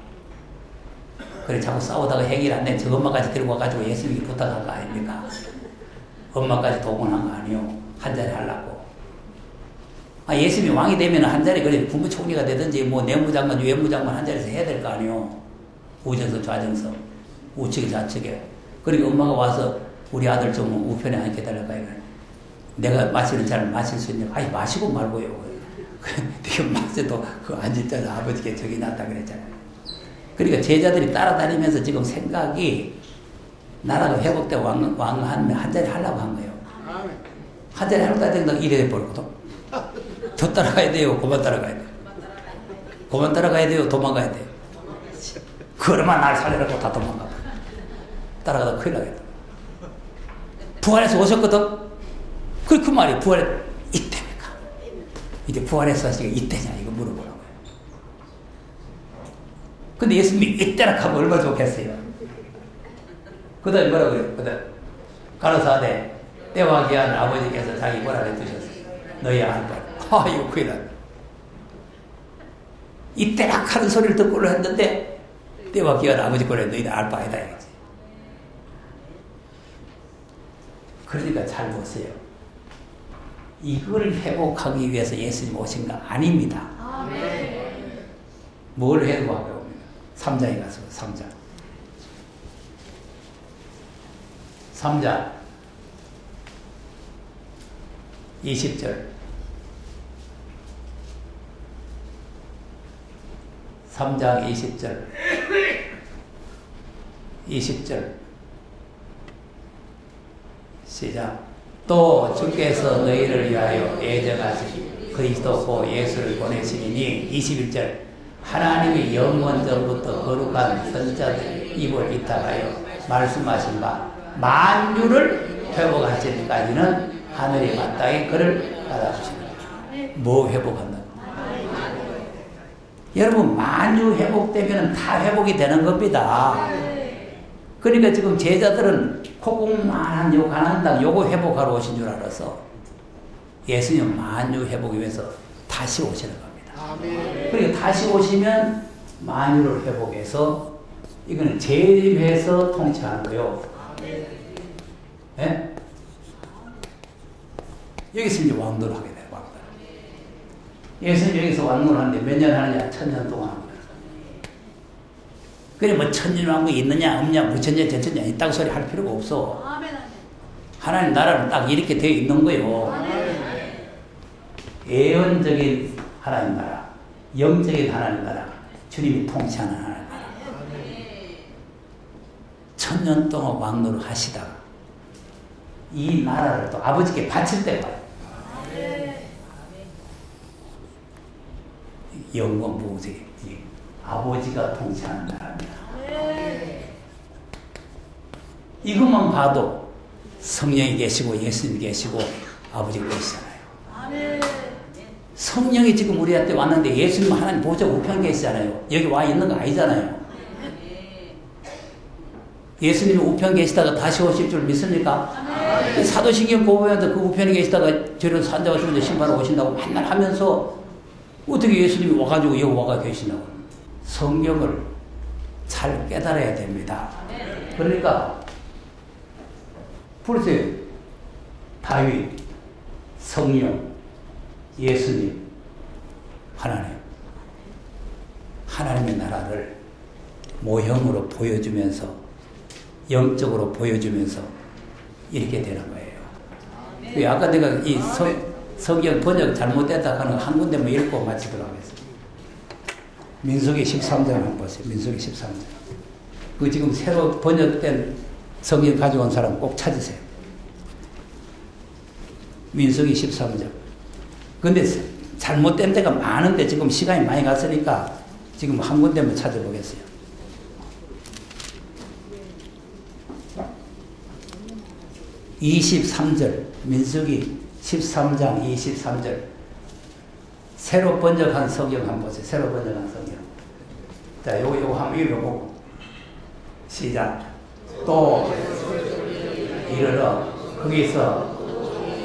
그래 자꾸 싸우다가 해결 안 돼. 저 엄마까지 데리고 와가지고 예수님이 부탁한 거 아닙니까? 엄마까지 동원한 거 아니에요. 한 자리 하려고. 예수님이 왕이 되면 한 자리 그래 국무총리가 되든지 뭐 내무장관, 외무장관 한 자리에서 해야 될 거 아니에요. 우전성, 좌정성, 우측에 좌측에. 그러니까 엄마가 와서 우리 아들 좀 우편에 앉게 달라고 해요. 내가 마시는 차를 마실 수 있냐? 아니 마시고 말고요. 네가 마셔도 그 앉을 때는 아버지께 적이 났다 그랬잖아요. 그러니까 제자들이 따라다니면서 지금 생각이 나라가 회복되고 왕하면 한 자리 하려고 한 거예요. 한 자리 하려고 하니까 이래 버렸거든. 더 따라가야 돼요. 그만 따라가야 돼요. 그만 따라가야 돼요. 도망가야 돼요. 그러면 날 살리라고 다 도망가. 따라가다 큰일 나겠다. 부활해서 오셨거든. 그 말이 부활 이때입니까? 이제 부활해서 하시니까 이때냐 이거 물어보는 거예요. 근데 예수님이 이때라 하면 얼마나 좋겠어요. 그 다음에 뭐라고 그래요? 그 다음에 가로사대 때와 기한 아버지께서 자기 권한에 두셨어요. 너희 알바. 이거 큰일 났네. 이때라 하는 소리를 듣고 했는데 때와 기한 아버지 권한에 너희는 알바 아니다 이거지. 그러니까 잘 보세요. 이걸 회복하기 위해서 예수님 오신 거 아닙니다. 뭘 회복하려고 합니다. 3장에 가서 3장. 3장 20절 3장 20절 20절 시작. 또 주께서 너희를 위하여 애정하신 그리스도 고 예수를 보내시니 21절 하나님이 영원 전부터 거룩한 선자들 입을 위탁하여 말씀하신 바 만유를 회복하시기까지는 하늘이 마땅히 그를 받아주시다. 뭐 회복한다? 여러분 만유 회복되면 다 회복이 되는 겁니다. 그러니까 지금 제자들은 콧구멍만한 요 가난당 요거 회복하러 오신 줄 알았어. 예수님 만유 회복을 위해서 다시 오시는 겁니다. 그러니까 다시 오시면 만유를 회복해서 이거는 재림해서 통치하는 거예요. 네? 여기서 이제 왕도를 하게 돼요. 왕도. 예수님 여기서 왕도를 하는데 몇 년 하느냐? 1000년 동안 합니다. 그래 뭐 천년왕국이 있느냐 없냐 무천년 전천년 있다고 소리 할 필요가 없어. 하나님 나라는 딱 이렇게 되어 있는 거예요. 예언적인 하나님 나라, 영적인 하나님 나라, 주님이 통치하는 하나님 나라. 1000년 동안 왕노를 하시다가 이 나라를 또 아버지께 바칠 때가 와요. 영원 보호세 아버지가 통치하는 나라입니다. 이것만 봐도 성령이 계시고 예수님이 계시고 아버지가 계시잖아요. 성령이 지금 우리한테 왔는데 예수님은 하나님 보좌 우편에 계시잖아요. 여기 와 있는 거 아니잖아요. 예수님이 우편에 계시다가 다시 오실 줄 믿습니까? 사도신경 보면서 그 우편에 계시다가 저런 산자가 죽은 신바로 오신다고 맨날 하면서 어떻게 예수님이 와가지고 여기 와가 계시냐고. 성경을 잘 깨달아야 됩니다. 그러니까 보세요. 다윗, 성령, 예수님, 하나님. 하나님의 나라를 모형으로 보여주면서 영적으로 보여주면서 이렇게 되는 거예요. 아까 내가 이 성경 번역 잘못됐다 하는 한 군데만 읽고 마치도록 하겠습니다. 민수기 13장 한번 보세요. 민수기 13장. 그 지금 새로 번역된 성경 가져온 사람 꼭 찾으세요. 민수기 13장. 근데 잘못된 데가 많은데 지금 시간이 많이 갔으니까 지금 한 군데만 찾아보겠어요. 민수기 13장 23절. 새로 번역한 성경 한번 보세요. 새로 번역한 성경. 자, 요거 한번 읽어보고. 시작. 또 이르러 거기서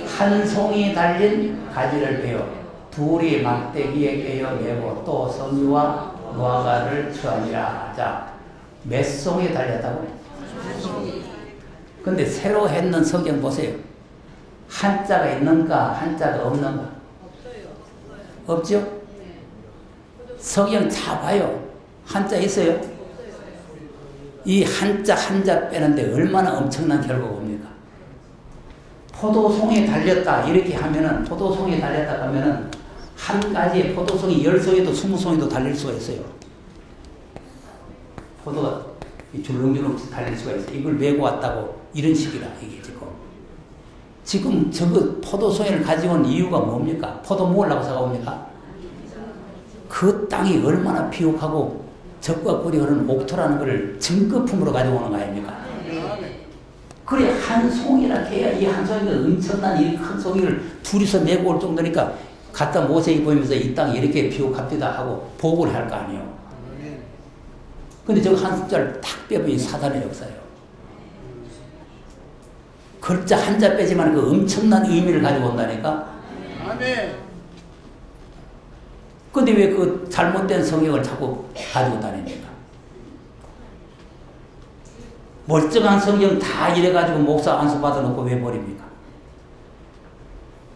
한 송이 달린 가지를 베어 둘이 막대기에 깨어 매고 또 성유와 무화과를 추하니라. 자, 몇 송이 달렸다고? 근데 새로 했는 성경 보세요. 한자가 있는가 한자가 없는가? 없죠? 성경 다 봐요. 한자 있어요? 이 한자 빼는데 얼마나 엄청난 결과가 옵니까? 포도송이 달렸다 이렇게 하면은 포도송이 달렸다 하면은 한 가지의 포도송이 10송이도 20송이도 달릴 수가 있어요. 포도가 줄렁줄렁 달릴 수가 있어요. 이걸 메고 왔다고 이런 식이라 이게 지금 저거 포도송이를 가지고 온 이유가 뭡니까? 포도 먹으려고 사가옵니까? 그 땅이 얼마나 비옥하고 적과 꿀이 흐르는 옥토라는 것을 증거품으로 가지고 오는 거 아닙니까? 그래 한 송이라 해야 이 한 송이가 엄청난 이 큰 송이를 둘이서 메고 올 정도니까 갖다 모세에게 보이면서 이 땅이 이렇게 비옥합니다 하고 보고를 할 거 아니에요. 근데 저거 한 숫자를 탁 빼보니 사단의 역사예요. 글자 한자 빼지만 그 엄청난 의미를 가지고 온다니까. 아멘. 근데 왜 그 잘못된 성경을 자꾸 가지고 다닙니까? 멀쩡한 성경 다 이래가지고 목사 안수 받아놓고 왜 버립니까?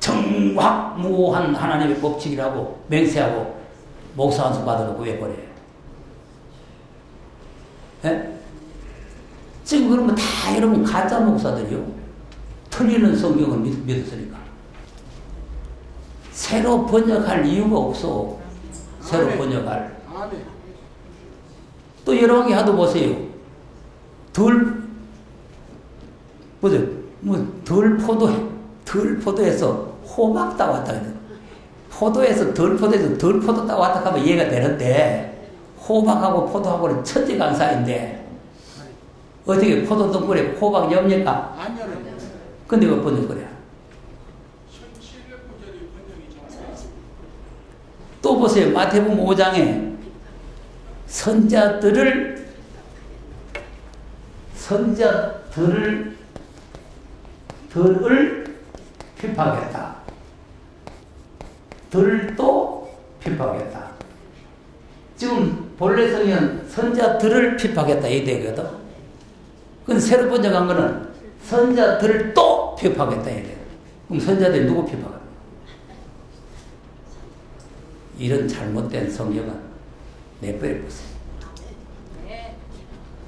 정말 명확무한 하나님의 법칙이라고 맹세하고 목사 한수 받아놓고 왜 버려요? 예? 지금 그러면 다 여러분 가짜 목사들이요. 틀리는 성경을 믿었으니까. 새로 번역할 이유가 없어. 새로 번역할. 또 여러 개 하도 보세요. 덜 포도에서 호박 따왔다. 포도에서 덜 포도 따왔다 하면 이해가 되는데, 호박하고 포도하고는 천지강사인데, 어떻게 포도 덩굴에 호박 엽니까? 아니요. 근데 왜 번역거려? 또 보세요. 마태복음 5장에 선자들을 핍박했다. 들도 핍박했다. 지금 본래 성경은 선자들을 핍박했다 이 되거든. 근데 새로 번역한 거는 선자들을 또 핍박했다 이 돼. 그럼 선자들이 누구 핍박합니까? 이런 잘못된 성경은 내버려보세요.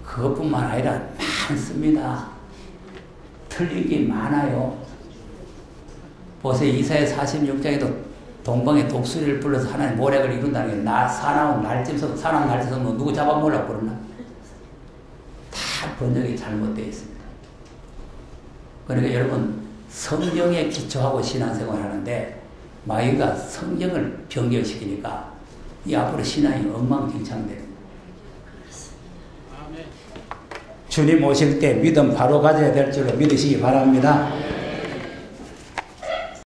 그것뿐만 아니라 많습니다. 틀린 게 많아요. 보세요. 이사야 46장에도 동방의 독수리를 불러서 하나님 모략을 이룬다는 게 사나운 날짐승, 사나운 날짐승 누구 잡아먹으려고 그러나? 다 번역이 잘못되어 있습니다. 그러니까 여러분 성경에 기초하고 신앙생활을 하는데 마귀가 성경을 변경시키니까 이 앞으로 신앙이 엉망진창돼요. 주님 오실 때 믿음 바로 가져야 될 줄로 믿으시기 바랍니다.